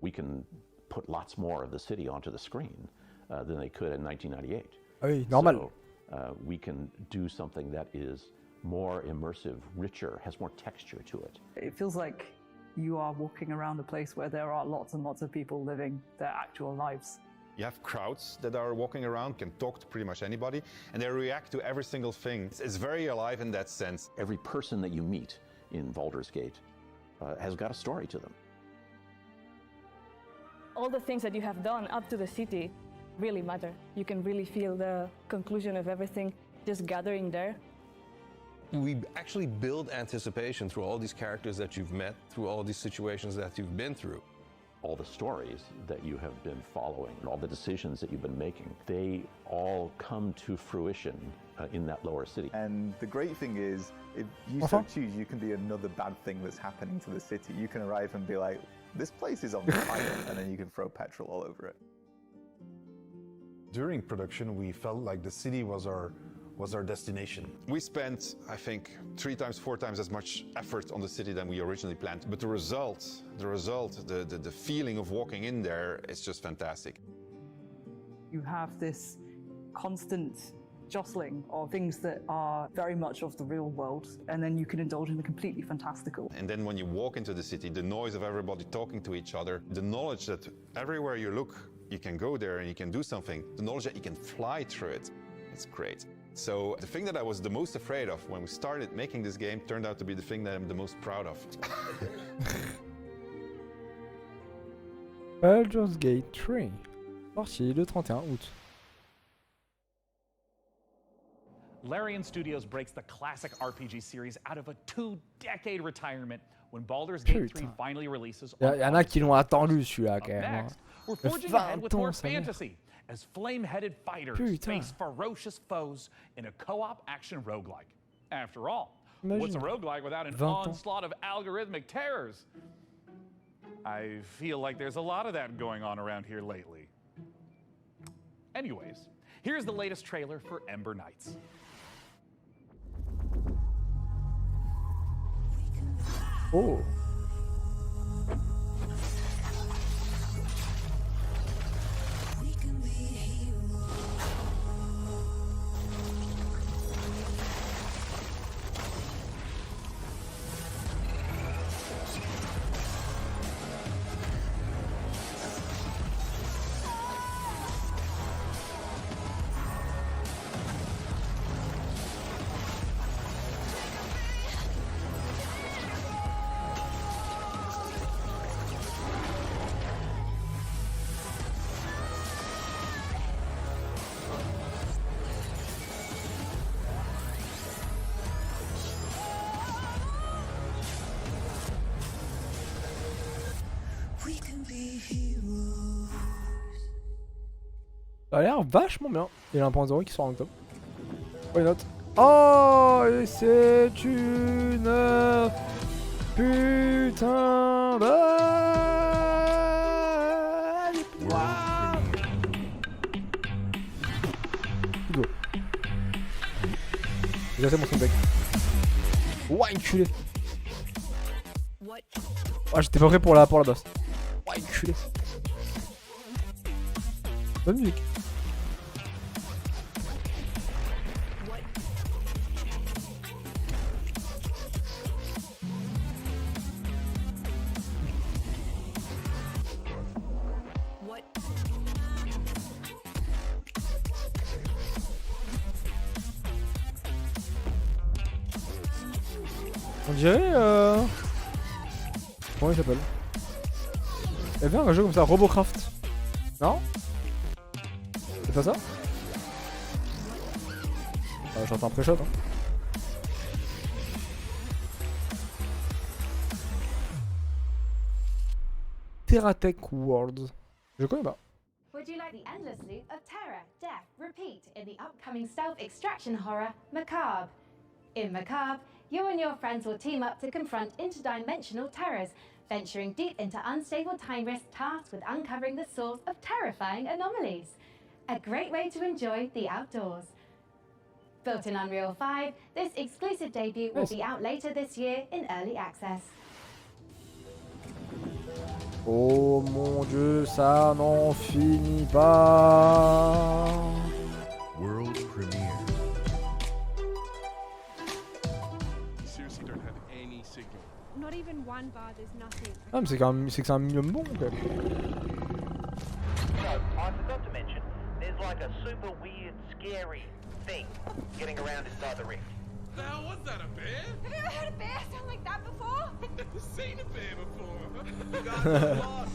We can put lots more of the city onto the screen than they could in 1998. Oui, normal. So, we can do something that is more immersive, richer, has more texture to it. It feels like you are walking around a place where there are lots and lots of people living their actual lives. You have crowds that are walking around, can talk to pretty much anybody, and they react to every single thing. It's very alive in that sense. Every person that you meet in Baldur's Gate has got a story to them. All the things that you have done up to the city really matter. You can really feel the conclusion of everything just gathering there. We actually build anticipation through all these characters that you've met, through all these situations that you've been through. All the stories that you have been following, all the decisions that you've been making, they all come to fruition in that lower city. And the great thing is, if you so choose, you can be another bad thing that's happening to the city. You can arrive and be like, this place is on fire, and then you can throw petrol all over it. During production, we felt like the city was our destination. We spent, I think, 3 times, 4 times as much effort on the city than we originally planned. But the feeling of walking in there is just fantastic. You have this constant jostling of things that are very much of the real world, and then you can indulge in the completely fantastical. And then when you walk into the city, the noise of everybody talking to each other, the knowledge that everywhere you look, you can go there and you can do something, the knowledge that you can fly through it, it's great. So the thing that I was the most afraid of when we started making this game turned out to be the thing that I'm the most proud of. Baldur's Gate 3, sorti le 31 août. Larian Studios breaks the classic RPG series out of a 2-decade retirement when Baldur's Gate 3 finally releases. Il y en a qui l'ont attendu celui-là quand même. Next, we're forging ahead with more fantasy as flame-headed fighters face ferocious foes in a co-op action roguelike. After all, what's a roguelike without an onslaught of algorithmic terrors? I feel like there's a lot of that going on around here lately. Anyways, here's the latest trailer for Ember Knights. Oh. Ça a l'air vachement bien. Il y a 1.0 qui sort en octobre. Why not? Oh, et c'est une putain de... Go. Déjà c'est mon son deck. Ouah, enculé. Oh, j'étais pas prêt pour la boss. Ouah, enculé. Bonne musique. On dirait comment il s'appelle? Il y avait un jeu comme ça, Robocraft. Non? C'est pas ça? J'entends un pré-shot hein. Terratech World. Je connais pas. Would you like the endless loop of terror, death, repeat in the upcoming stealth extraction horror, Macabre? In Macabre, you and your friends will team up to confront interdimensional terrors, venturing deep into unstable time risks tasked with uncovering the source of terrifying anomalies. A great way to enjoy the outdoors. Built in Unreal 5, this exclusive debut will be out later this year in early access. Oh mon dieu, ça n'en finit pas. World premiere. Seriously don't have any signal. Not even one bar, there's nothing. Ah mais c'est quand même, c'est que c'est un minimum bon quand même. So, I forgot to mention, there's like a super weird, scary thing getting around inside the rift. The hell was that, a bear? Have you ever heard a bear sound like that before? I've never seen a bear before. You guys are lost.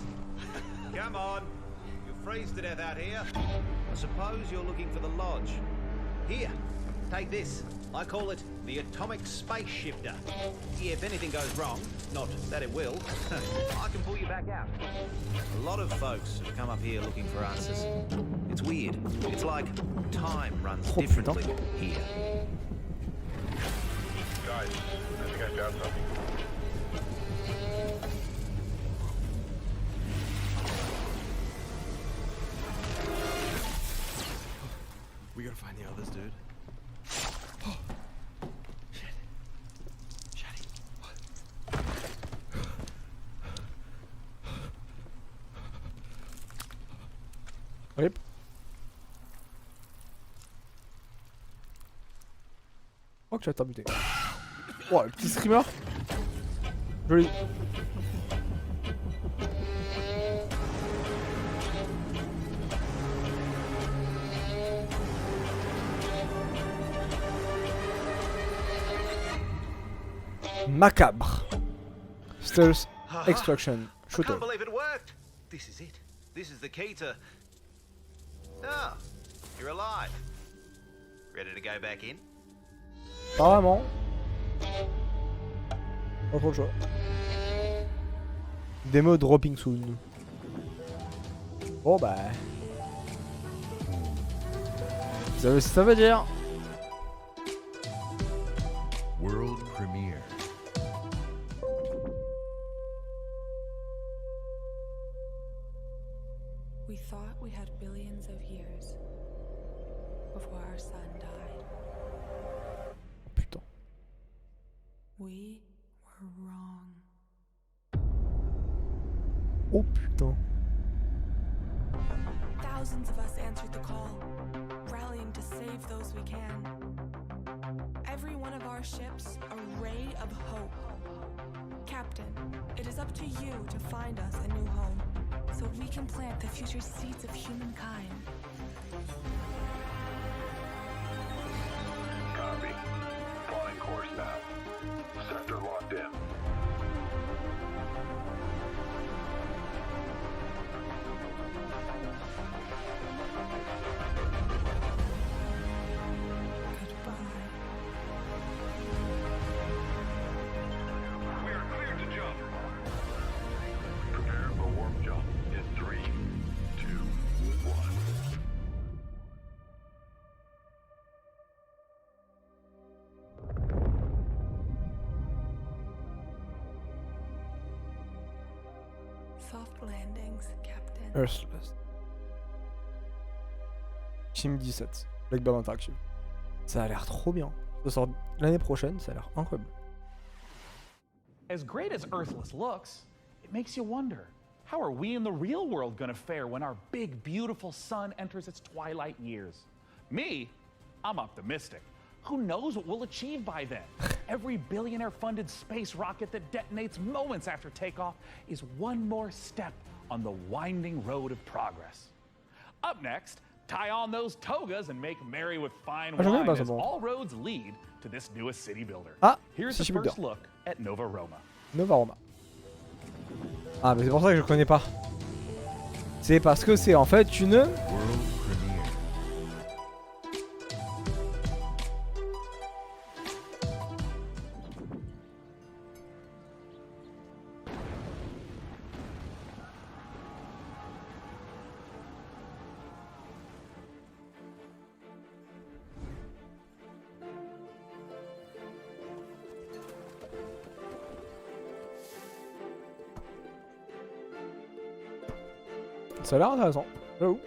Come on. You'll freeze to death out here. I suppose you're looking for the lodge. Here, take this. I call it the atomic space shifter. If anything goes wrong, not that it will, I can pull you back out. A lot of folks have come up here looking for answers. It's weird. It's like time runs differently here. Guys, I think I found something. Rip. Oh, que j'ai buté. Oh, le petit streamer. Joli. Macabre. Stealth extraction I shooter. can't believe it worked. This is it. This is the key to... Ah, you're alive. Ready to go back in? Pas vraiment. Pas trop le choix. Demo dropping soon. Bon bah. Vous savez ce que ça veut dire. World premiere. We thought we had billions of years before our sun died. Putain. We were wrong. Oh putain. Thousands of us answered the call, rallying to save those we can. Every one of our ships a ray of hope. Captain, it is up to you to find us a new home, so we can plant the future seeds of humankind. Copy. Plotting course now. Sector locked in. We are cleared to jump. Prepare for warp jump in 3, 2, 1. Soft landings, Captain. Earthless. Team 17. Blackbird Interactive. Ça a l'air trop bien. Ça sort l'année prochaine, ça a l'air incroyable. As great as Earthless looks, it makes you wonder, how are we in the real world going to fare when our big, beautiful sun enters its twilight years? Me, I'm optimistic. Who knows what we'll achieve by then? Every billionaire-funded space rocket that detonates moments after takeoff is one more step on the winding road of progress. Up next, tie on those togas and make merry with fine wine as all roads lead to this newest city builder. Ah, here's City the first Builder. look at Nova Roma. Nova Roma. Ah, mais c'est pour ça que je connais pas. C'est parce que c'est en fait une. World premiere. Ça a l'air intéressant. J'avoue.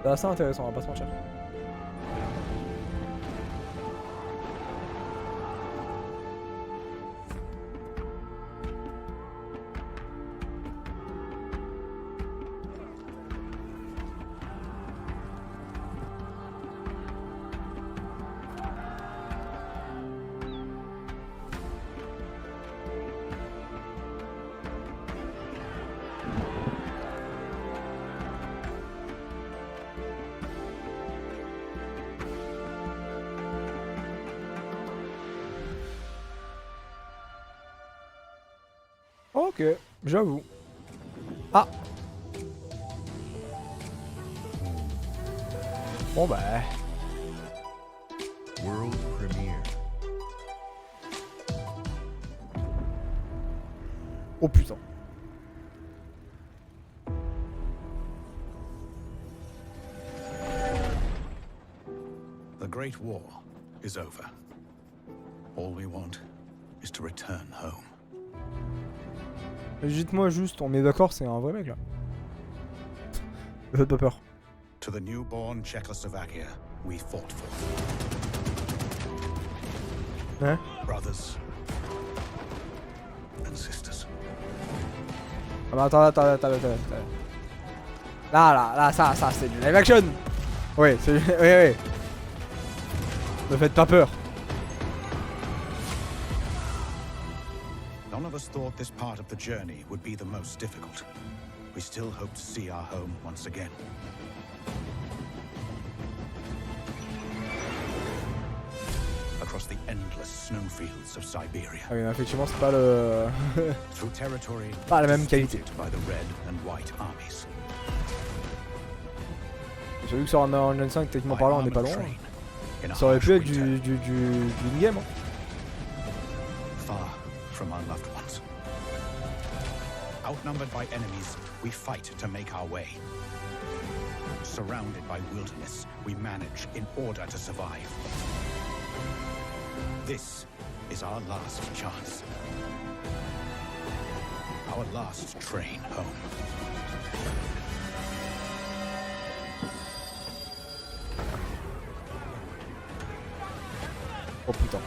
C'est assez intéressant, on va pas se mentir. Ok, j'avoue. Ah. Bon bah. World premiere. Oh putain. The Great War is over. All we want is to return home. Dites-moi juste, on est d'accord, c'est un vrai mec là. Faites pas peur. To the newborn Czechoslovakia we fought for. Hein? Brothers and sisters. Ah bah attends. Là, ça, c'est du live action. Oui, c'est du... Oui. Ne faites pas peur. None of us thought this part of the journey would be the most difficult. We still hope to see our home once again. Across the endless snowfields of Siberia. Ah oui, effectivement, c'est pas le... Through territory pas la même qualité. By the red and white armies. J'ai vu que sur un Unreal 5, techniquement parlant, on n'est pas loin. Ça aurait pu être du in-game. Hein. Far from our loved ones. Outnumbered by enemies, we fight to make our way. Surrounded by wilderness, we manage in order to survive. This is our last chance. Our last train home. Oh putain.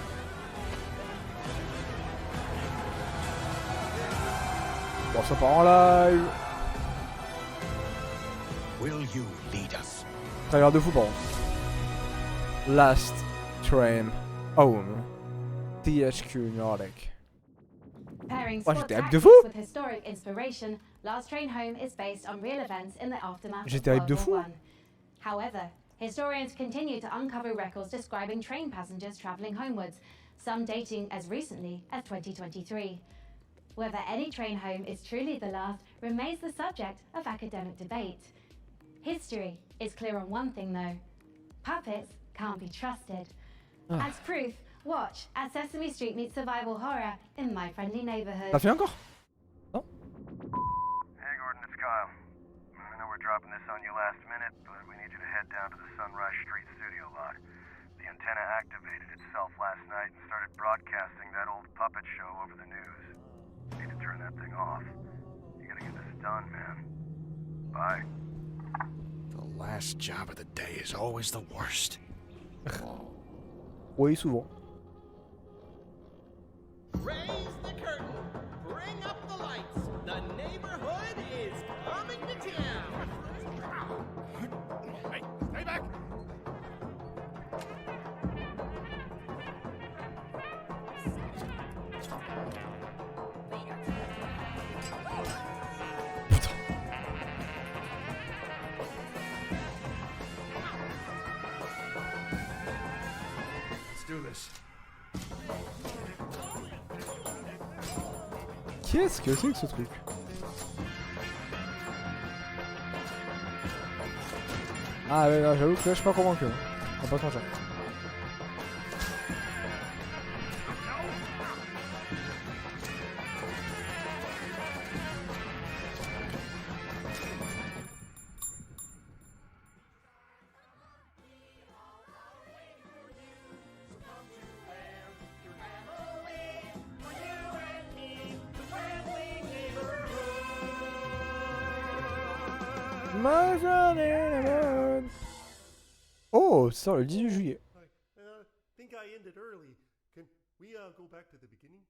Bon, ça part en live. Will you lead us? Trailer de fou par contre. Last Train Home. THQ Nordic. Pairing Oh, sport j'étais hype de tactics fou. with historic inspiration, Last Train Home is based on real events in the aftermath J'étais of hype de World fou. War I. However, historians continue to uncover records describing train passengers travelling homewards, some dating as recently as 2023. Whether any train home is truly the last remains the subject of academic debate. History is clear on one thing though. Puppets can't be trusted. As proof, watch as Sesame Street meets survival horror in My Friendly Neighborhood. T'as fait encore? Non? Hey Gordon, it's Kyle. I know we're dropping this on you last minute, but we need you to head down to the Sunrise Street studio lot. The antenna activated itself last night and started broadcasting that old puppet show over the news. You need to turn that thing off. You gotta get this done, man. Bye. The last job of the day is always the worst. Oui, souvent. Raise the curtain. Bring up the lights. The neighborhood is coming to town. Hey, stay back! Let's do this. Qu'est-ce que c'est que ce truc? Ah ouais, là, j'avoue que là je suis pas convaincu. On va pas se mentir. Oh, ça sort le 18 juillet. Think I ended early. Can we go back to the beginning?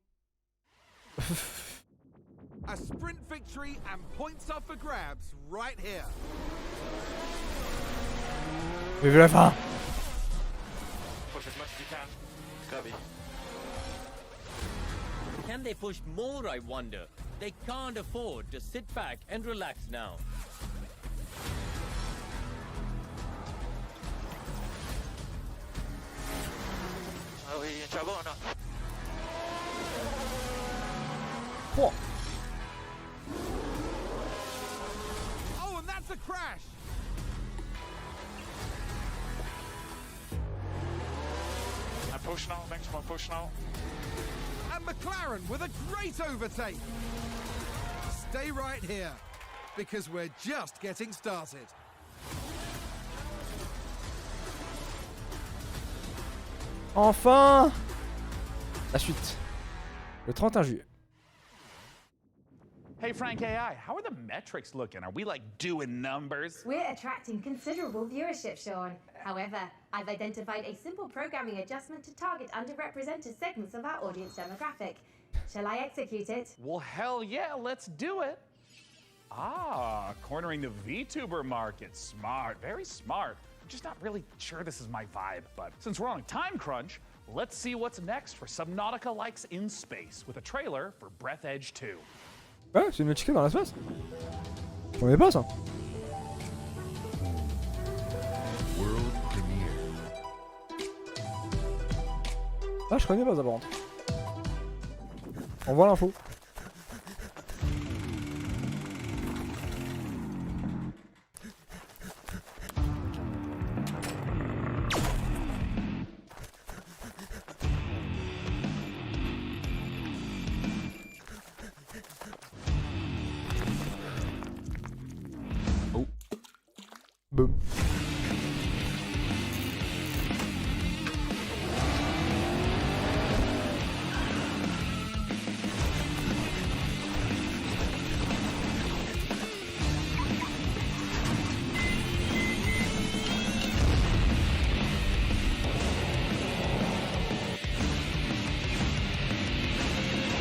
A sprint victory and points up for grabs right here. Vive la fin. Push as much as you can. Copy. Can they push more, I wonder? They can't afford to sit back and relax now. Are we in trouble or not? What? Oh, and that's a crash! I'm push now, maximum push now. And McLaren with a great overtake. Stay right here, because we're just getting started. Enfin! La suite. Le 31 juillet. Hey, Frank AI, how are the metrics looking? Are we like doing numbers? We're attracting considerable viewership, Sean. However, I've identified a simple programming adjustment to target underrepresented segments of our audience demographic. Shall I execute it? Well, hell yeah, let's do it. Ah, cornering the VTuber market. Smart, very smart. I'm just not really sure this is my vibe, but since we're on a time crunch, let's see what's next for Subnautica Likes in Space with a trailer for Breath Edge 2. Ouais, c'est une Nautica dans l'espace. Je connais pas ça. World premiere. Ah, je connais pas ça par contre. On voit l'info. Boom.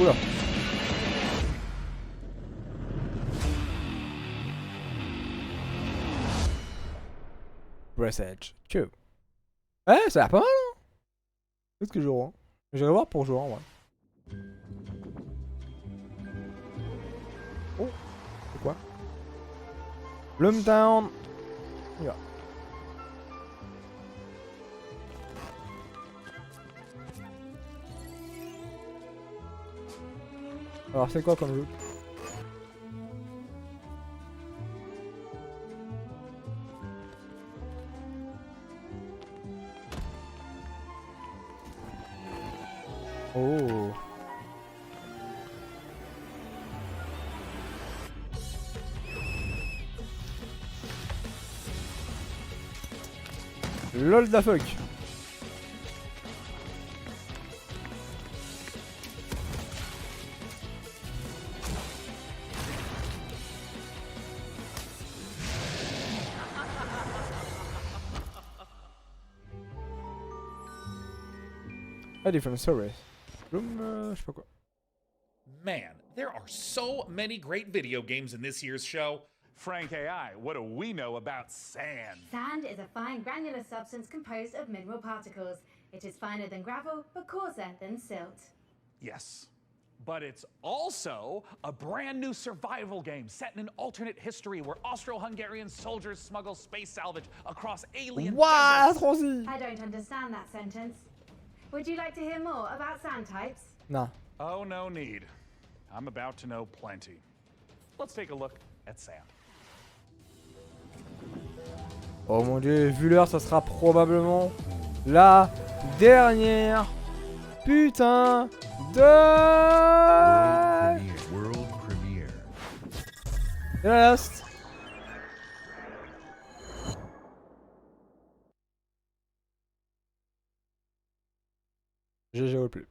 Oula. Breath Edge 2. Ouais, ça a l'air pas mal, hein. Peut-être que je jouerai. J'irai voir pour jouer en vrai. Oh, c'est quoi? Lumtown. On y va. Alors c'est quoi comme jeu? Oh. LOL da fuck. A different Souris. Je sais pas quoi. Man, there are so many great video games in this year's show. Frank AI, what do we know about sand? Sand is a fine granular substance composed of mineral particles. It is finer than gravel, but coarser than silt. Yes, but it's also a brand new survival game set in an alternate history where Austro-Hungarian soldiers smuggle space salvage across alien deserts. I don't understand that sentence. Would you like to hear more about sand types? Non. Oh, no need. I'm about to know plenty. Let's take a look at sand. Oh mon dieu, vu l'heure, ça sera probablement la dernière putain de... World premiere. Et la last. GG au plus.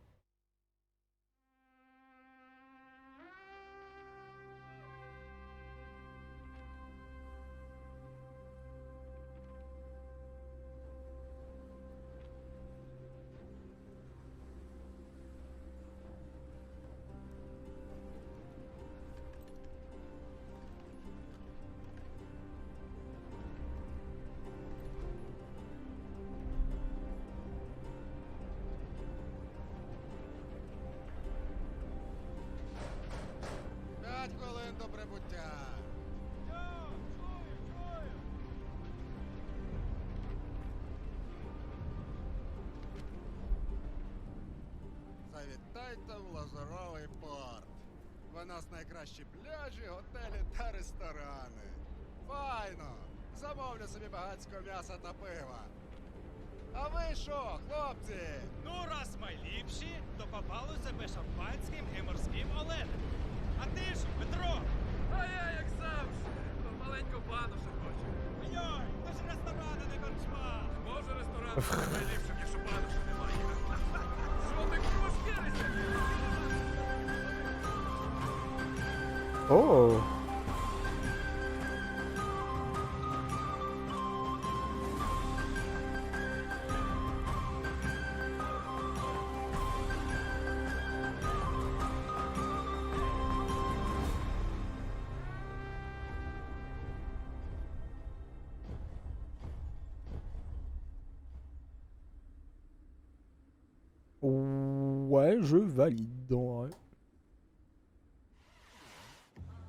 Завітайте в Лазуровий порт. У нас найкращі пляжі, готелі та ресторани. Файно! Замовлю собі багатського м'яса та пива. А ви що, хлопці? Ну, раз ми ліпші, то попали себе шампанським і морським оленем. А ти ж, Петро? А я, як завжди, маленьку бану ще хочу. Ой, то ж ресторани не корчма. Може ресторан найліпшим, якщо бану ще немає. Що ти кружки Oh. Ouais, je valide en vrai.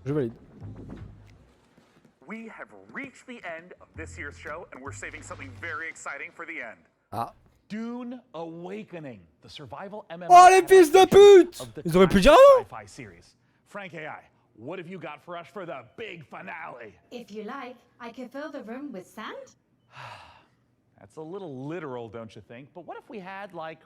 Je valide. We have reached the end of this year's show, and we're saving something very exciting for the end. Ah. Dune Awakening, the survival MMO. Oh les fils de pute! Ils auraient pu dire avant. Sci-fi series. Frank AI, what have you got for us for the big finale? If you like, I could fill the room with sand. That's a little literal, don't you think? But what if we had like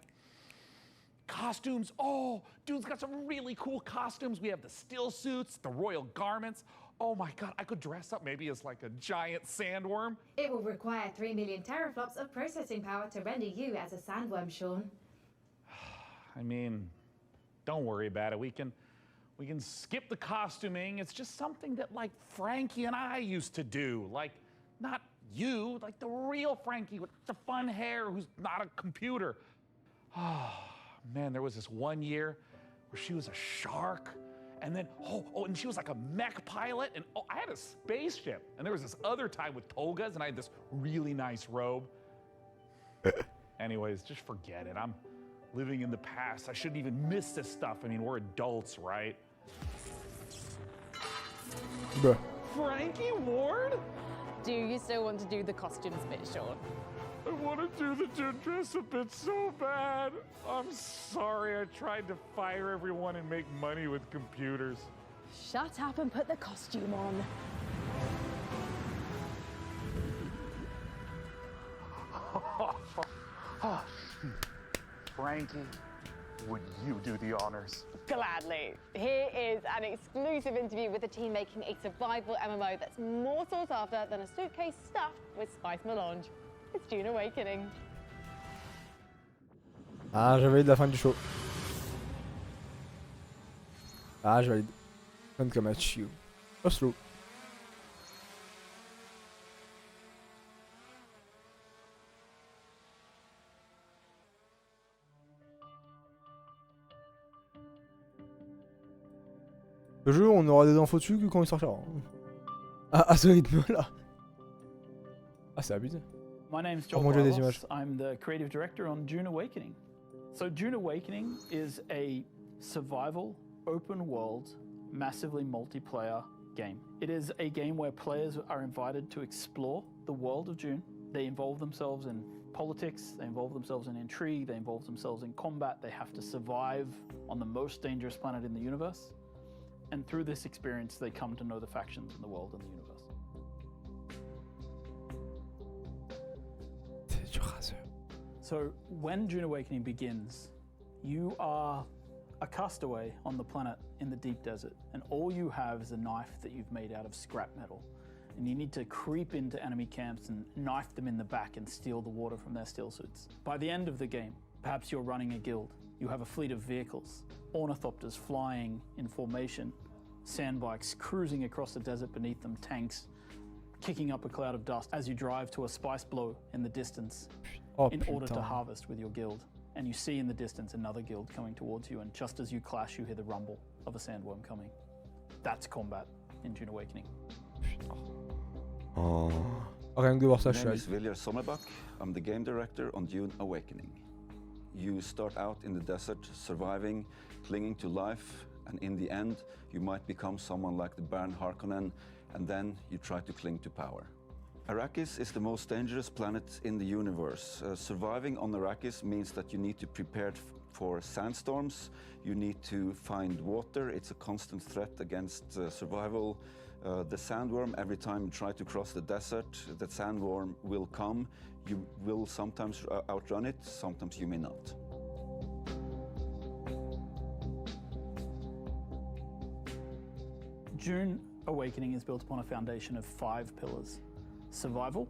costumes? Oh, Dune's got some really cool costumes. We have the still suits, the royal garments. Oh my god, I could dress up maybe as like a giant sandworm. It will require 3 million teraflops of processing power to render you as a sandworm, Sean. I mean, don't worry about it. We can skip the costuming. It's just something that like Frankie and I used to do. Like, not you, like the real Frankie with the fun hair who's not a computer. Oh, man, there was this one year where she was a shark. And then, and she was like a mech pilot, and I had a spaceship. And there was this other time with togas, and I had this really nice robe. Anyways, just forget it. I'm living in the past. I shouldn't even miss this stuff. I mean, we're adults, right? Bruh. Frankie Ward? Do you still want to do the costumes bit, Sean? I want to do the Dune dress-up bit so bad. I'm sorry I tried to fire everyone and make money with computers. Shut up and put the costume on. Frankie, would you do the honors? Gladly. Here is an exclusive interview with the team making a survival MMO that's more sought after than a suitcase stuffed with spice melange. It's Dune Awakening. Ah, je valide la fin du show. Ah, je valide. Fun comme at you. Oslo. Le jeu, on aura des infos dessus que quand il sortira. À ce rythme-là. Ah, c'est abusé. My name's John Barlos. I'm the creative director on Dune Awakening. So Dune Awakening is a survival, open world, massively multiplayer game. It is a game where players are invited to explore the world of Dune. They involve themselves in politics, they involve themselves in intrigue, they involve themselves in combat, they have to survive on the most dangerous planet in the universe. And through this experience, they come to know the factions in the world and the universe. So when Dune Awakening begins, you are a castaway on the planet in the deep desert, and all you have is a knife that you've made out of scrap metal. And you need to creep into enemy camps and knife them in the back and steal the water from their still suits. By the end of the game, perhaps you're running a guild. You have a fleet of vehicles, ornithopters flying in formation, sandbikes cruising across the desert beneath them, tanks kicking up a cloud of dust as you drive to a spice blow in the distance in order to harvest with your guild. And you see in the distance another guild coming towards you, and just as you clash, you hear the rumble of a sandworm coming. That's combat in Dune Awakening. Oh. Rien que de voir ça, My name is Viljar Sommerbach. I'm the game director on Dune Awakening. You start out in the desert, surviving, clinging to life, and in the end, you might become someone like the Baron Harkonnen, and then you try to cling to power. Arrakis is the most dangerous planet in the universe. Surviving on Arrakis means that you need to prepare for sandstorms, you need to find water, it's a constant threat against survival. The sandworm, every time you try to cross the desert, the sandworm will come. You will sometimes outrun it, sometimes you may not. Dune Awakening is built upon a foundation of 5 pillars. Survival,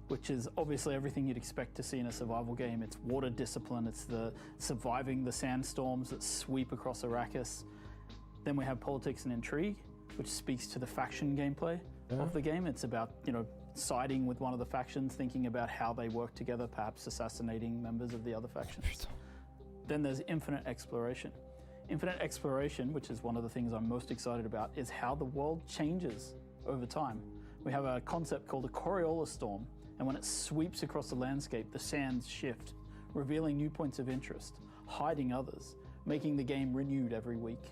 which is obviously everything you'd expect to see in a survival game. It's water discipline, it's the surviving the sandstorms that sweep across Arrakis. Then we have politics and intrigue, which speaks to the faction gameplay of the game. It's about, you know, siding with one of the factions, thinking about how they work together, perhaps assassinating members of the other factions. Then there's infinite exploration. Infinite exploration, which is one of the things I'm most excited about, is how the world changes over time. We have a concept called a Coriolis storm, and when it sweeps across the landscape, the sands shift, revealing new points of interest, hiding others, making the game renewed every week.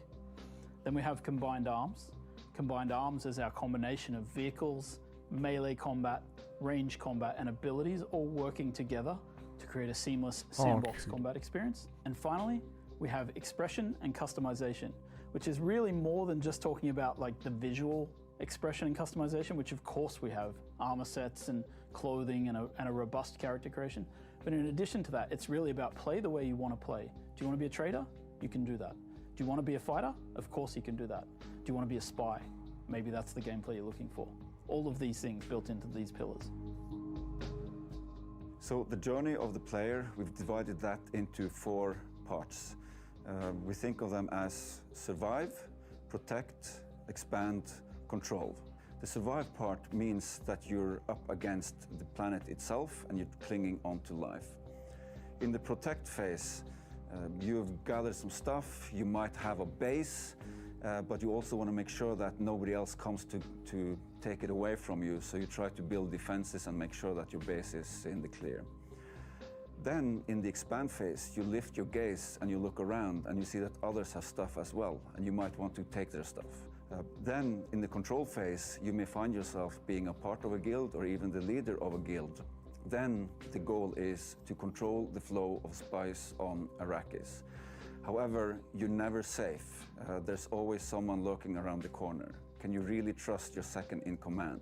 Then we have combined arms. Combined arms is our combination of vehicles, melee combat, range combat, and abilities all working together to create a seamless sandbox combat experience. And finally, we have expression and customization, which is really more than just talking about like the visual expression and customization, which of course we have armor sets and clothing and a robust character creation. But in addition to that, it's really about play the way you want to play. Do you want to be a trader? You can do that. Do you want to be a fighter? Of course you can do that. Do you want to be a spy? Maybe that's the gameplay you're looking for. All of these things built into these pillars. So the journey of the player, we've divided that into 4 parts. We think of them as survive, protect, expand, control. The survive part means that you're up against the planet itself and you're clinging on to life. In the protect phase, you've gathered some stuff, you might have a base, but you also want to make sure that nobody else comes to take it away from you, so you try to build defenses and make sure that your base is in the clear. Then, in the expand phase, you lift your gaze and you look around and you see that others have stuff as well, and you might want to take their stuff. Then, in the control phase, you may find yourself being a part of a guild or even the leader of a guild. Then, the goal is to control the flow of spice on Arrakis. However, you're never safe. There's always someone lurking around the corner. Can you really trust your second in command?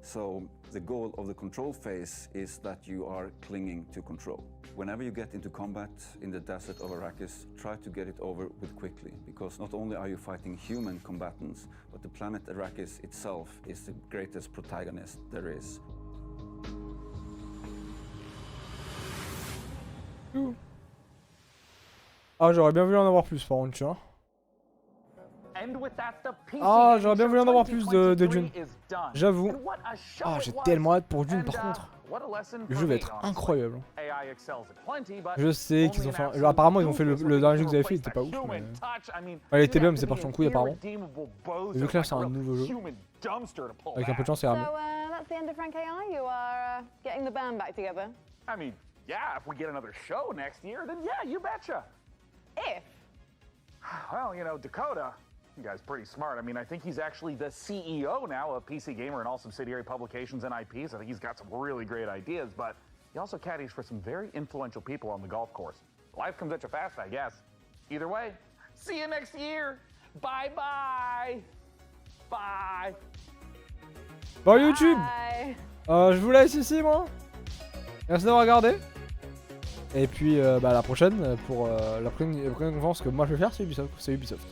So the goal of the control phase is that you are clinging to control. Whenever you get into combat in the desert of Arrakis, try to get it over with quickly, because not only are you fighting human combatants, but the planet Arrakis itself is the greatest protagonist there is. Ah, j'aurais bien voulu en avoir plus par contre, tu vois. Ah, j'aurais bien voulu en avoir plus de Dune. J'avoue. Ah, j'ai tellement hâte pour Dune par contre. Le jeu va être incroyable. Je sais qu'ils ont fait. Apparemment, ils ont fait le dernier jeu que vous avez fait, il était pas ouf. Mais... il était bien, mais c'est parti en couille apparemment. Mais vu que là, c'est un nouveau jeu. Avec un peu de chance, c'est ramené. That's the end of Frank AI. You are getting the band back together. I mean, yeah, if we get another show next year, then yeah, you betcha. If? Well, you know, Dakota, the guy's pretty smart. I mean, I think he's actually the CEO now of PC Gamer and all subsidiary publications and IPs. I think he's got some really great ideas, but he also caddies for some very influential people on the golf course. Life comes at you fast, I guess. Either way, see you next year. Bye-bye. Bye. Bon YouTube, je vous laisse ici moi. Merci d'avoir regardé. Et puis à la prochaine pour la prochaine conférence que moi je vais faire, c'est Ubisoft.